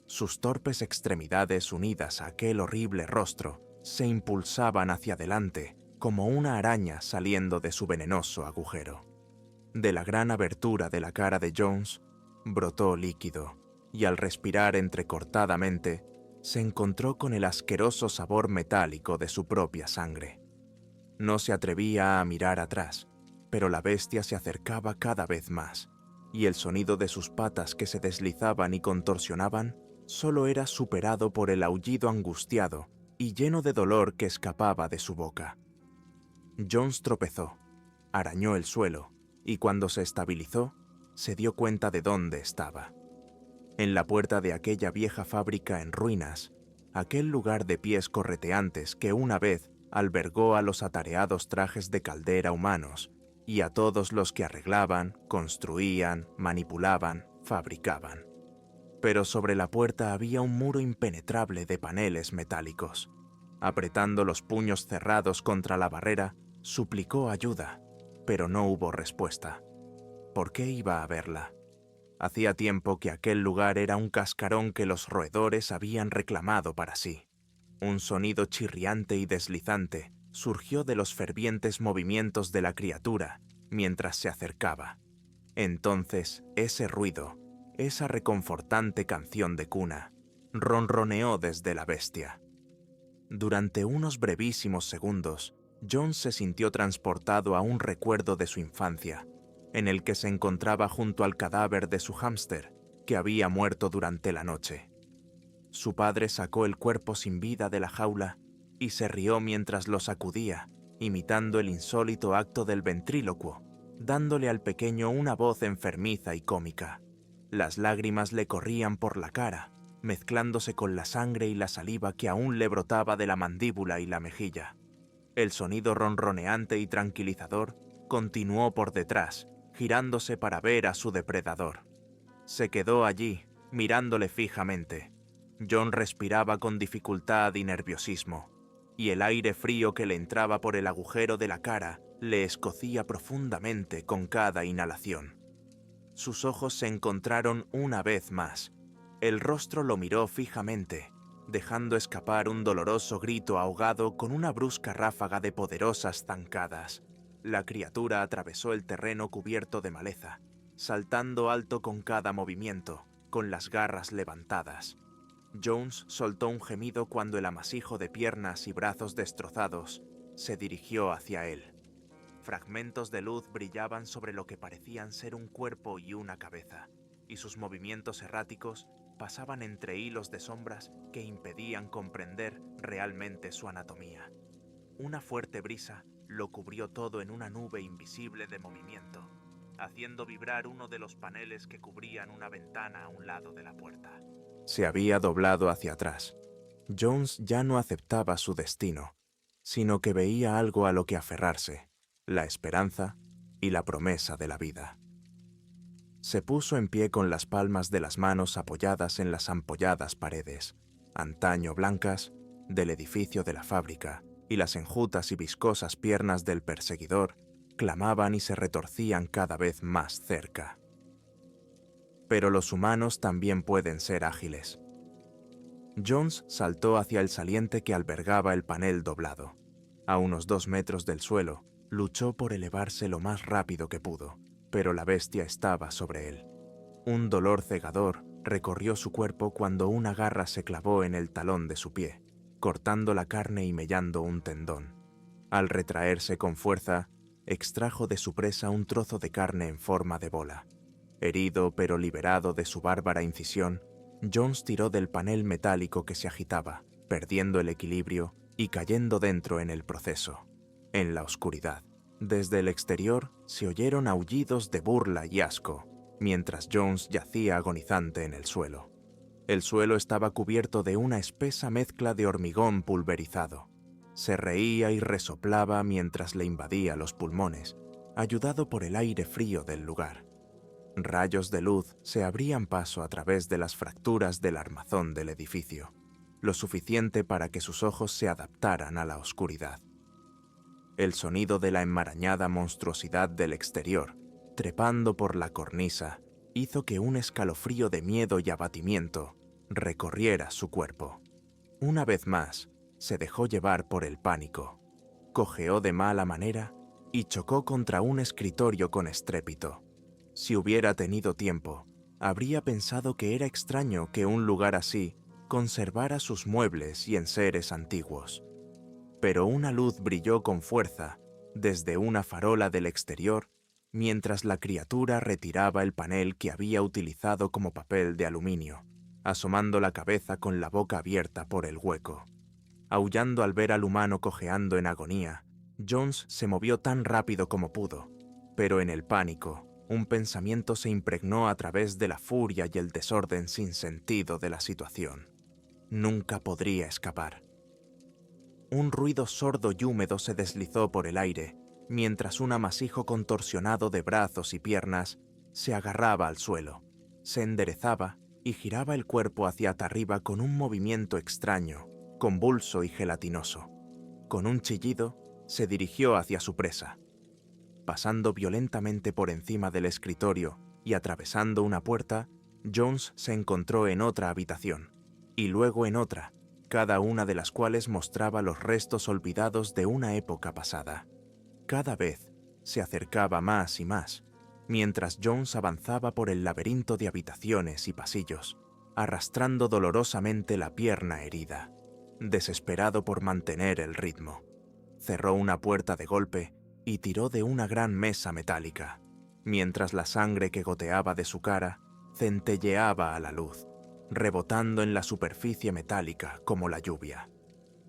Sus torpes extremidades unidas a aquel horrible rostro se impulsaban hacia adelante como una araña saliendo de su venenoso agujero. De la gran abertura de la cara de Jones brotó líquido, y al respirar entrecortadamente, se encontró con el asqueroso sabor metálico de su propia sangre. No se atrevía a mirar atrás, pero la bestia se acercaba cada vez más, y el sonido de sus patas que se deslizaban y contorsionaban solo era superado por el aullido angustiado y lleno de dolor que escapaba de su boca. Jones tropezó, arañó el suelo, y cuando se estabilizó, se dio cuenta de dónde estaba. En la puerta de aquella vieja fábrica en ruinas, aquel lugar de pies correteantes que una vez albergó a los atareados trajes de caldera humanos y a todos los que arreglaban, construían, manipulaban, fabricaban. Pero sobre la puerta había un muro impenetrable de paneles metálicos. Apretando los puños cerrados contra la barrera, suplicó ayuda, pero no hubo respuesta. ¿Por qué iba a verla? Hacía tiempo que aquel lugar era un cascarón que los roedores habían reclamado para sí. Un sonido chirriante y deslizante surgió de los fervientes movimientos de la criatura mientras se acercaba. Entonces, ese ruido, esa reconfortante canción de cuna, ronroneó desde la bestia. Durante unos brevísimos segundos, Jones se sintió transportado a un recuerdo de su infancia, en el que se encontraba junto al cadáver de su hámster, que había muerto durante la noche. Su padre sacó el cuerpo sin vida de la jaula y se rió mientras lo sacudía, imitando el insólito acto del ventrílocuo, dándole al pequeño una voz enfermiza y cómica. Las lágrimas le corrían por la cara, mezclándose con la sangre y la saliva que aún le brotaba de la mandíbula y la mejilla. El sonido ronroneante y tranquilizador continuó por detrás, girándose para ver a su depredador. Se quedó allí, mirándole fijamente. John respiraba con dificultad y nerviosismo, y el aire frío que le entraba por el agujero de la cara le escocía profundamente con cada inhalación. Sus ojos se encontraron una vez más. El rostro lo miró fijamente, dejando escapar un doloroso grito ahogado con una brusca ráfaga de poderosas zancadas. La criatura atravesó el terreno cubierto de maleza, saltando alto con cada movimiento, con las garras levantadas. Jones soltó un gemido cuando el amasijo de piernas y brazos destrozados se dirigió hacia él. Fragmentos de luz brillaban sobre lo que parecían ser un cuerpo y una cabeza, y sus movimientos erráticos pasaban entre hilos de sombras que impedían comprender realmente su anatomía. Una fuerte brisa lo cubrió todo en una nube invisible de movimiento, haciendo vibrar uno de los paneles que cubrían una ventana a un lado de la puerta. Se había doblado hacia atrás. Jones ya no aceptaba su destino, sino que veía algo a lo que aferrarse, la esperanza y la promesa de la vida. Se puso en pie con las palmas de las manos apoyadas en las ampolladas paredes, antaño blancas, del edificio de la fábrica, y las enjutas y viscosas piernas del perseguidor clamaban y se retorcían cada vez más cerca. Pero los humanos también pueden ser ágiles. Jones saltó hacia el saliente que albergaba el panel doblado. A unos 2 metros del suelo, luchó por elevarse lo más rápido que pudo, pero la bestia estaba sobre él. Un dolor cegador recorrió su cuerpo cuando una garra se clavó en el talón de su pie, cortando la carne y mellando un tendón. Al retraerse con fuerza, extrajo de su presa un trozo de carne en forma de bola. Herido pero liberado de su bárbara incisión, Jones tiró del panel metálico que se agitaba, perdiendo el equilibrio y cayendo dentro en el proceso. En la oscuridad, desde el exterior, se oyeron aullidos de burla y asco, mientras Jones yacía agonizante en el suelo. El suelo estaba cubierto de una espesa mezcla de hormigón pulverizado. Se reía y resoplaba mientras le invadía los pulmones, ayudado por el aire frío del lugar. Rayos de luz se abrían paso a través de las fracturas del armazón del edificio, lo suficiente para que sus ojos se adaptaran a la oscuridad. El sonido de la enmarañada monstruosidad del exterior, trepando por la cornisa, hizo que un escalofrío de miedo y abatimiento recorriera su cuerpo. Una vez más, se dejó llevar por el pánico, cojeó de mala manera y chocó contra un escritorio con estrépito. Si hubiera tenido tiempo, habría pensado que era extraño que un lugar así conservara sus muebles y enseres antiguos. pero una luz brilló con fuerza desde una farola del exterior mientras la criatura retiraba el panel que había utilizado como papel de aluminio, asomando la cabeza con la boca abierta por el hueco. Aullando al ver al humano cojeando en agonía, Jones se movió tan rápido como pudo, pero en el pánico, un pensamiento se impregnó a través de la furia y el desorden sin sentido de la situación. Nunca podría escapar. Un ruido sordo y húmedo se deslizó por el aire, mientras un amasijo contorsionado de brazos y piernas se agarraba al suelo, se enderezaba y giraba el cuerpo hacia arriba con un movimiento extraño, convulso y gelatinoso. Con un chillido, se dirigió hacia su presa. Pasando violentamente por encima del escritorio y atravesando una puerta, Jones se encontró en otra habitación, y luego en otra, cada una de las cuales mostraba los restos olvidados de una época pasada. Cada vez se acercaba más y más, mientras Jones avanzaba por el laberinto de habitaciones y pasillos, arrastrando dolorosamente la pierna herida, desesperado por mantener el ritmo. Cerró una puerta de golpe y tiró de una gran mesa metálica, mientras la sangre que goteaba de su cara centelleaba a la luz, rebotando en la superficie metálica como la lluvia.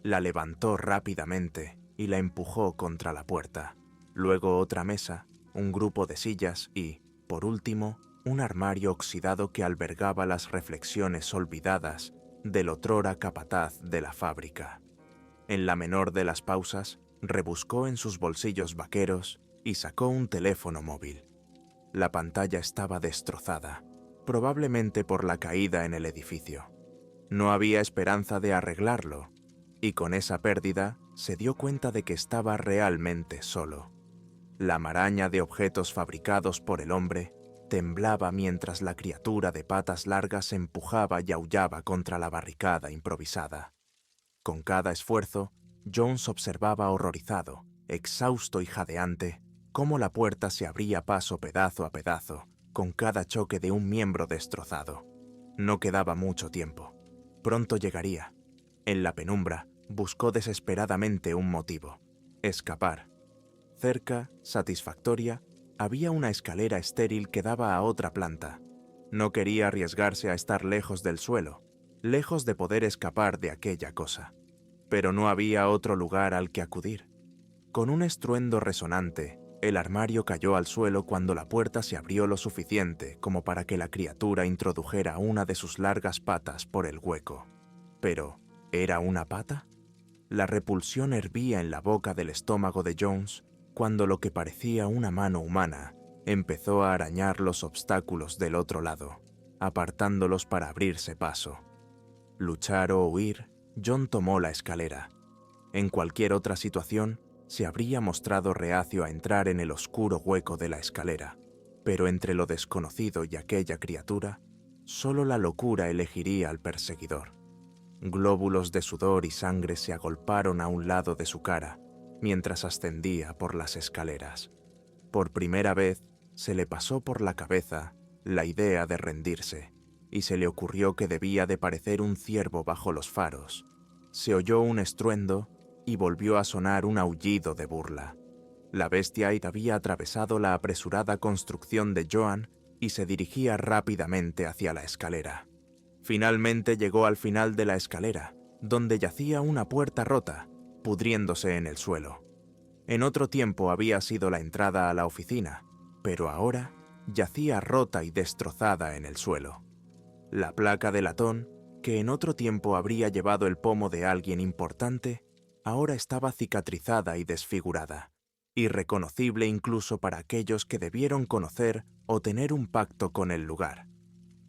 La levantó rápidamente y la empujó contra la puerta. Luego otra mesa, un grupo de sillas y, por último, un armario oxidado que albergaba las reflexiones olvidadas del otrora capataz de la fábrica. En la menor de las pausas, rebuscó en sus bolsillos vaqueros y sacó un teléfono móvil. La pantalla estaba destrozada, probablemente por la caída en el edificio. No había esperanza de arreglarlo, y con esa pérdida se dio cuenta de que estaba realmente solo. La maraña de objetos fabricados por el hombre temblaba mientras la criatura de patas largas empujaba y aullaba contra la barricada improvisada. Con cada esfuerzo, Jones observaba horrorizado, exhausto y jadeante, cómo la puerta se abría paso pedazo a pedazo, con cada choque de un miembro destrozado. No quedaba mucho tiempo. Pronto llegaría. En la penumbra, buscó desesperadamente un motivo: escapar. Cerca, satisfactoria, había una escalera estéril que daba a otra planta. No quería arriesgarse a estar lejos del suelo, lejos de poder escapar de aquella cosa. Pero no había otro lugar al que acudir. Con un estruendo resonante, el armario cayó al suelo cuando la puerta se abrió lo suficiente como para que la criatura introdujera una de sus largas patas por el hueco. Pero, ¿era una pata? La repulsión hervía en la boca del estómago de Jones cuando lo que parecía una mano humana empezó a arañar los obstáculos del otro lado, apartándolos para abrirse paso. Luchar o huir, John tomó la escalera. En cualquier otra situación, se habría mostrado reacio a entrar en el oscuro hueco de la escalera, pero entre lo desconocido y aquella criatura, solo la locura elegiría al perseguidor. Glóbulos de sudor y sangre se agolparon a un lado de su cara mientras ascendía por las escaleras. Por primera vez, se le pasó por la cabeza la idea de rendirse, y se le ocurrió que debía de parecer un ciervo bajo los faros. Se oyó un estruendo y volvió a sonar un aullido de burla. La bestia había atravesado la apresurada construcción de Joan y se dirigía rápidamente hacia la escalera. Finalmente llegó al final de la escalera, donde yacía una puerta rota, pudriéndose en el suelo. En otro tiempo había sido la entrada a la oficina, pero ahora yacía rota y destrozada en el suelo. La placa de latón, que en otro tiempo habría llevado el pomo de alguien importante, ahora estaba cicatrizada y desfigurada, irreconocible incluso para aquellos que debieron conocer o tener un pacto con el lugar.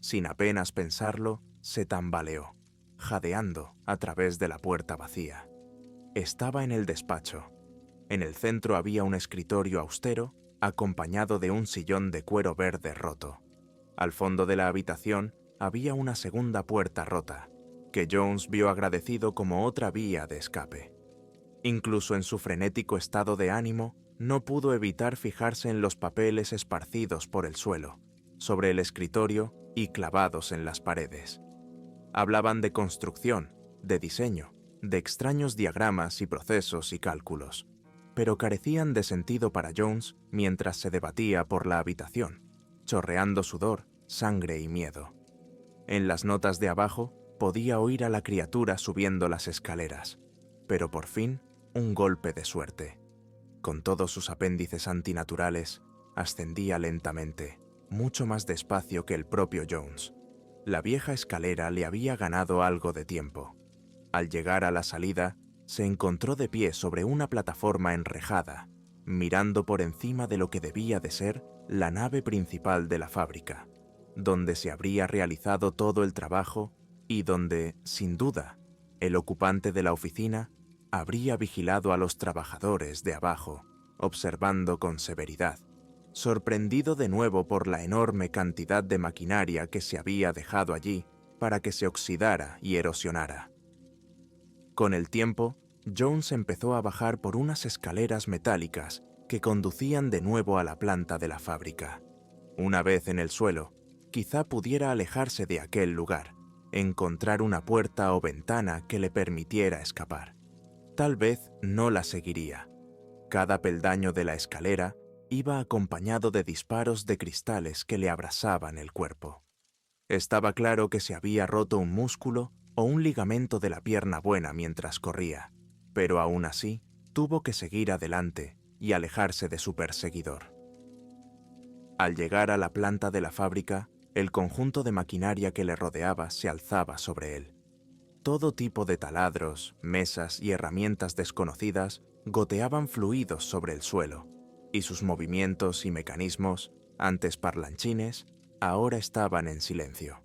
Sin apenas pensarlo, se tambaleó, jadeando a través de la puerta vacía. Estaba en el despacho. En el centro había un escritorio austero, acompañado de un sillón de cuero verde roto. Al fondo de la habitación había una segunda puerta rota, que Jones vio agradecido como otra vía de escape. Incluso en su frenético estado de ánimo, no pudo evitar fijarse en los papeles esparcidos por el suelo, sobre el escritorio y clavados en las paredes. Hablaban de construcción, de diseño, de extraños diagramas y procesos y cálculos, pero carecían de sentido para Jones mientras se debatía por la habitación, chorreando sudor, sangre y miedo. En las notas de abajo podía oír a la criatura subiendo las escaleras, pero por fin un golpe de suerte. Con todos sus apéndices antinaturales, ascendía lentamente, mucho más despacio que el propio Jones. La vieja escalera le había ganado algo de tiempo. Al llegar a la salida, se encontró de pie sobre una plataforma enrejada, mirando por encima de lo que debía de ser la nave principal de la fábrica, donde se habría realizado todo el trabajo y donde, sin duda, el ocupante de la oficina habría vigilado a los trabajadores de abajo, observando con severidad, sorprendido de nuevo por la enorme cantidad de maquinaria que se había dejado allí para que se oxidara y erosionara. Con el tiempo, Jones empezó a bajar por unas escaleras metálicas que conducían de nuevo a la planta de la fábrica. Una vez en el suelo, quizá pudiera alejarse de aquel lugar, encontrar una puerta o ventana que le permitiera escapar. Tal vez no la seguiría. Cada peldaño de la escalera iba acompañado de disparos de cristales que le abrasaban el cuerpo. Estaba claro que se había roto un músculo o un ligamento de la pierna buena mientras corría, pero aún así tuvo que seguir adelante y alejarse de su perseguidor. Al llegar a la planta de la fábrica, el conjunto de maquinaria que le rodeaba se alzaba sobre él. Todo tipo de taladros, mesas y herramientas desconocidas goteaban fluidos sobre el suelo, y sus movimientos y mecanismos, antes parlanchines, ahora estaban en silencio.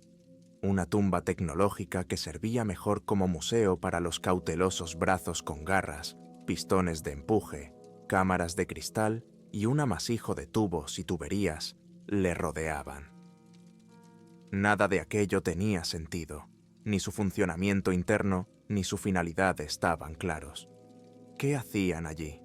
Una tumba tecnológica que servía mejor como museo para los cautelosos brazos con garras, pistones de empuje, cámaras de cristal y un amasijo de tubos y tuberías le rodeaban. Nada de aquello tenía sentido. Ni su funcionamiento interno ni su finalidad estaban claros. ¿Qué hacían allí?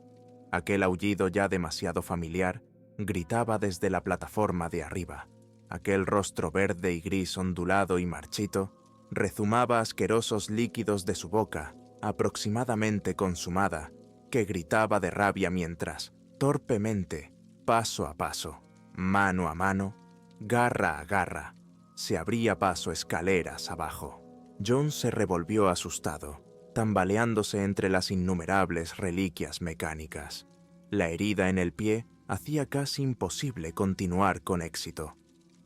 Aquel aullido ya demasiado familiar gritaba desde la plataforma de arriba. Aquel rostro verde y gris ondulado y marchito rezumaba asquerosos líquidos de su boca, aproximadamente consumada, que gritaba de rabia mientras, torpemente, paso a paso, mano a mano, garra a garra, se abría paso escaleras abajo. Jones se revolvió asustado, tambaleándose entre las innumerables reliquias mecánicas. La herida en el pie hacía casi imposible continuar con éxito.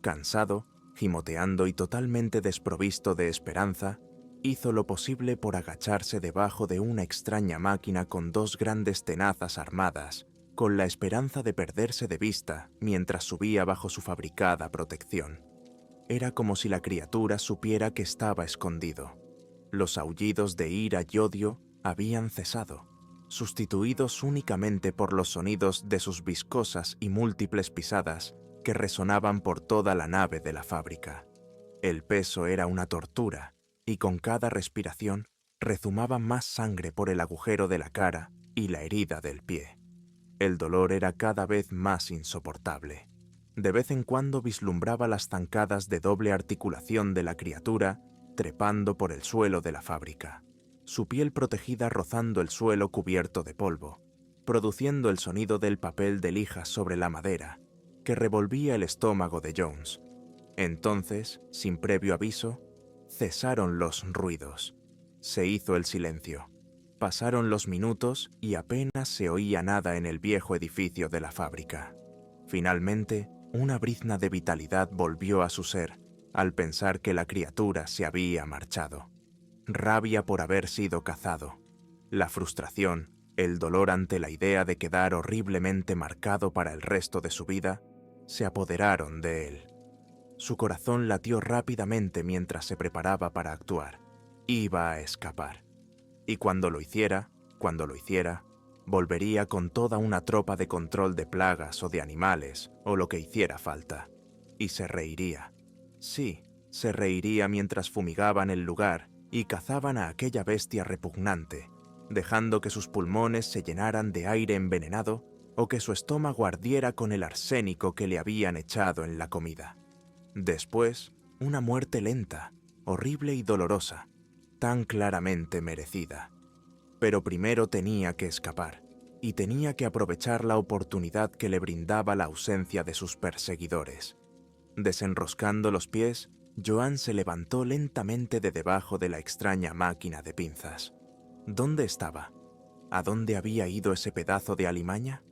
Cansado, gimoteando y totalmente desprovisto de esperanza, hizo lo posible por agacharse debajo de una extraña máquina con dos grandes tenazas armadas, con la esperanza de perderse de vista mientras subía bajo su fabricada protección. Era como si la criatura supiera que estaba escondido. Los aullidos de ira y odio habían cesado, sustituidos únicamente por los sonidos de sus viscosas y múltiples pisadas que resonaban por toda la nave de la fábrica. El peso era una tortura, y con cada respiración rezumaba más sangre por el agujero de la cara y la herida del pie. El dolor era cada vez más insoportable. De vez en cuando vislumbraba las zancadas de doble articulación de la criatura trepando por el suelo de la fábrica, su piel protegida rozando el suelo cubierto de polvo, produciendo el sonido del papel de lija sobre la madera, que revolvía el estómago de Jones. Entonces, sin previo aviso, cesaron los ruidos. Se hizo el silencio. Pasaron los minutos y apenas se oía nada en el viejo edificio de la fábrica. Finalmente, una brizna de vitalidad volvió a su ser al pensar que la criatura se había marchado. Rabia por haber sido cazado. La frustración, el dolor ante la idea de quedar horriblemente marcado para el resto de su vida, se apoderaron de él. Su corazón latió rápidamente mientras se preparaba para actuar. Iba a escapar. Y cuando lo hiciera, volvería con toda una tropa de control de plagas o de animales o lo que hiciera falta. Y se reiría. Sí, se reiría mientras fumigaban el lugar y cazaban a aquella bestia repugnante, dejando que sus pulmones se llenaran de aire envenenado o que su estómago ardiera con el arsénico que le habían echado en la comida. Después, una muerte lenta, horrible y dolorosa, tan claramente merecida. Pero primero tenía que escapar, y tenía que aprovechar la oportunidad que le brindaba la ausencia de sus perseguidores. Desenroscando los pies, Joan se levantó lentamente de debajo de la extraña máquina de pinzas. ¿Dónde estaba? ¿A dónde había ido ese pedazo de alimaña?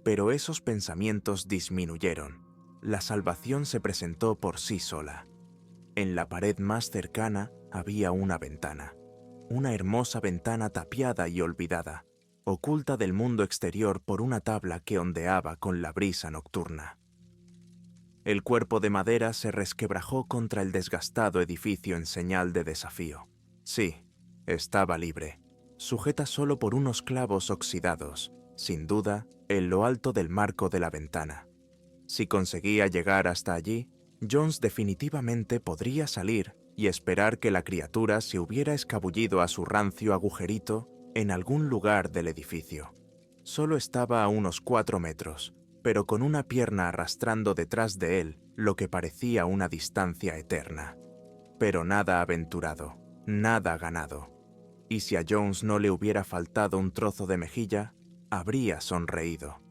Pero esos pensamientos disminuyeron. La salvación se presentó por sí sola. En la pared más cercana había una ventana. Una hermosa ventana tapiada y olvidada, oculta del mundo exterior por una tabla que ondeaba con la brisa nocturna. El cuerpo de madera se resquebrajó contra el desgastado edificio en señal de desafío. Sí, estaba libre, sujeta solo por unos clavos oxidados, sin duda, en lo alto del marco de la ventana. Si conseguía llegar hasta allí, Jones definitivamente podría salir y esperar que la criatura se hubiera escabullido a su rancio agujerito en algún lugar del edificio. Solo estaba a unos 4 metros, pero con una pierna arrastrando detrás de él lo que parecía una distancia eterna. Pero nada aventurado, nada ganado. Y si a Jones no le hubiera faltado un trozo de mejilla, habría sonreído.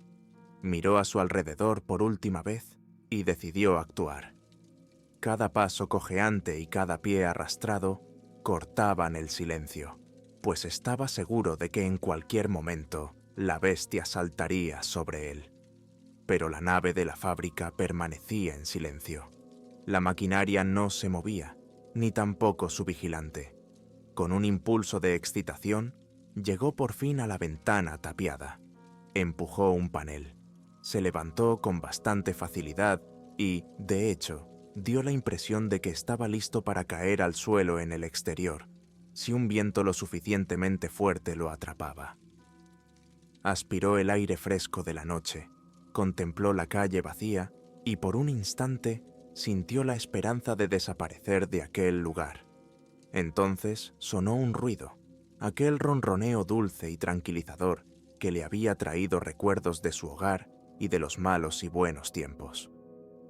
Miró a su alrededor por última vez y decidió actuar. Cada paso cojeante y cada pie arrastrado cortaban el silencio, pues estaba seguro de que en cualquier momento la bestia saltaría sobre él. Pero la nave de la fábrica permanecía en silencio. La maquinaria no se movía, ni tampoco su vigilante. Con un impulso de excitación, llegó por fin a la ventana tapiada. Empujó un panel. Se levantó con bastante facilidad y, de hecho, dio la impresión de que estaba listo para caer al suelo en el exterior, si un viento lo suficientemente fuerte lo atrapaba. Aspiró el aire fresco de la noche, contempló la calle vacía y por un instante sintió la esperanza de desaparecer de aquel lugar. Entonces sonó un ruido, aquel ronroneo dulce y tranquilizador que le había traído recuerdos de su hogar y de los malos y buenos tiempos.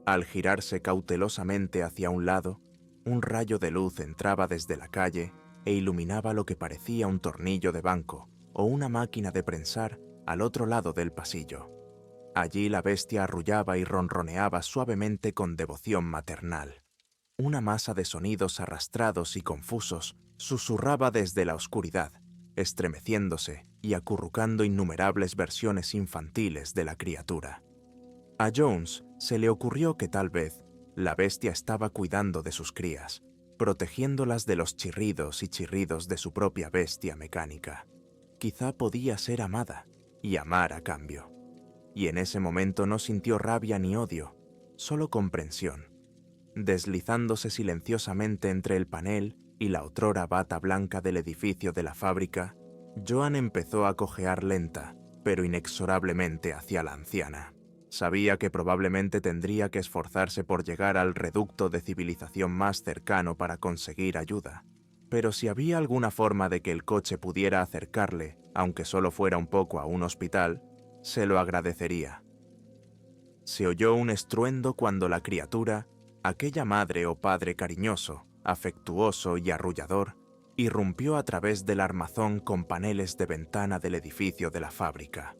Al girarse cautelosamente hacia un lado, un rayo de luz entraba desde la calle e iluminaba lo que parecía un tornillo de banco o una máquina de prensar al otro lado del pasillo. Allí la bestia arrullaba y ronroneaba suavemente con devoción maternal. Una masa de sonidos arrastrados y confusos susurraba desde la oscuridad, estremeciéndose y acurrucando innumerables versiones infantiles de la criatura. A Jones se le ocurrió que tal vez la bestia estaba cuidando de sus crías, protegiéndolas de los chirridos y chirridos de su propia bestia mecánica. Quizá podía ser amada y amar a cambio. Y en ese momento no sintió rabia ni odio, solo comprensión. Deslizándose silenciosamente entre el panel y la otrora bata blanca del edificio de la fábrica, Joan empezó a cojear lenta, pero inexorablemente hacia la anciana. Sabía que probablemente tendría que esforzarse por llegar al reducto de civilización más cercano para conseguir ayuda, pero si había alguna forma de que el coche pudiera acercarle, aunque solo fuera un poco a un hospital, se lo agradecería. Se oyó un estruendo cuando la criatura, aquella madre o padre cariñoso, afectuoso y arrullador, irrumpió a través del armazón con paneles de ventana del edificio de la fábrica.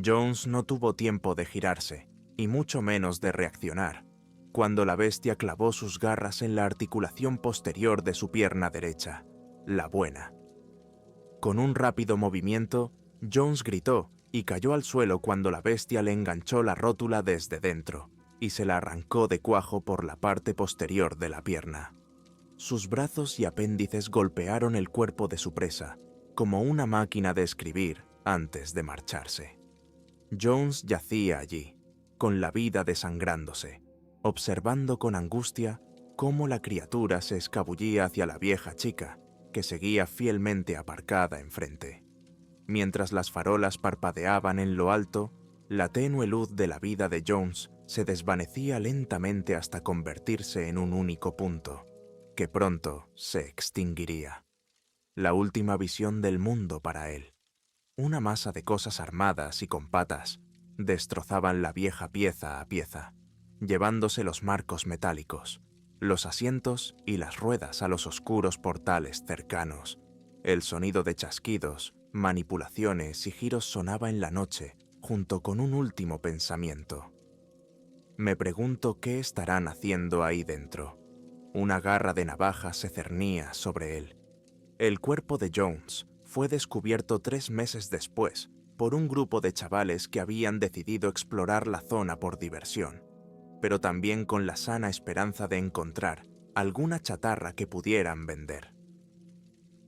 Jones no tuvo tiempo de girarse, y mucho menos de reaccionar, cuando la bestia clavó sus garras en la articulación posterior de su pierna derecha, la buena. Con un rápido movimiento, Jones gritó y cayó al suelo cuando la bestia le enganchó la rótula desde dentro y se la arrancó de cuajo por la parte posterior de la pierna. Sus brazos y apéndices golpearon el cuerpo de su presa, como una máquina de escribir antes de marcharse. Jones yacía allí, con la vida desangrándose, observando con angustia cómo la criatura se escabullía hacia la vieja chica, que seguía fielmente aparcada enfrente. Mientras las farolas parpadeaban en lo alto, la tenue luz de la vida de Jones se desvanecía lentamente hasta convertirse en un único punto, que pronto se extinguiría. La última visión del mundo para él. Una masa de cosas armadas y con patas destrozaban la vieja pieza a pieza, llevándose los marcos metálicos, los asientos y las ruedas a los oscuros portales cercanos, el sonido de chasquidos Manipulaciones y giros sonaba en la noche, junto con un último pensamiento. Me pregunto qué estarán haciendo ahí dentro. Una garra de navaja se cernía sobre él. El cuerpo de Jones fue descubierto 3 meses después por un grupo de chavales que habían decidido explorar la zona por diversión, pero también con la sana esperanza de encontrar alguna chatarra que pudieran vender.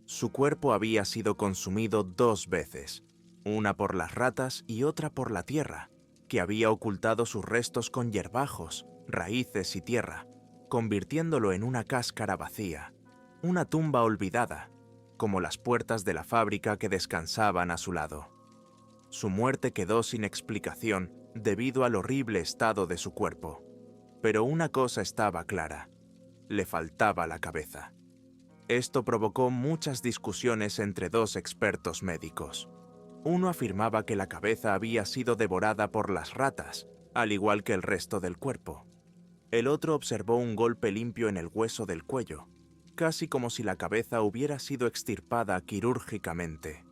Su cuerpo había sido consumido 2 veces, una por las ratas y otra por la tierra, que había ocultado sus restos con hierbajos, raíces y tierra, convirtiéndolo en una cáscara vacía, una tumba olvidada, como las puertas de la fábrica que descansaban a su lado. Su muerte quedó sin explicación debido al horrible estado de su cuerpo. Pero una cosa estaba clara: le faltaba la cabeza. Esto provocó muchas discusiones entre 2 expertos médicos. Uno afirmaba que la cabeza había sido devorada por las ratas, al igual que el resto del cuerpo. El otro observó un golpe limpio en el hueso del cuello, casi como si la cabeza hubiera sido extirpada quirúrgicamente.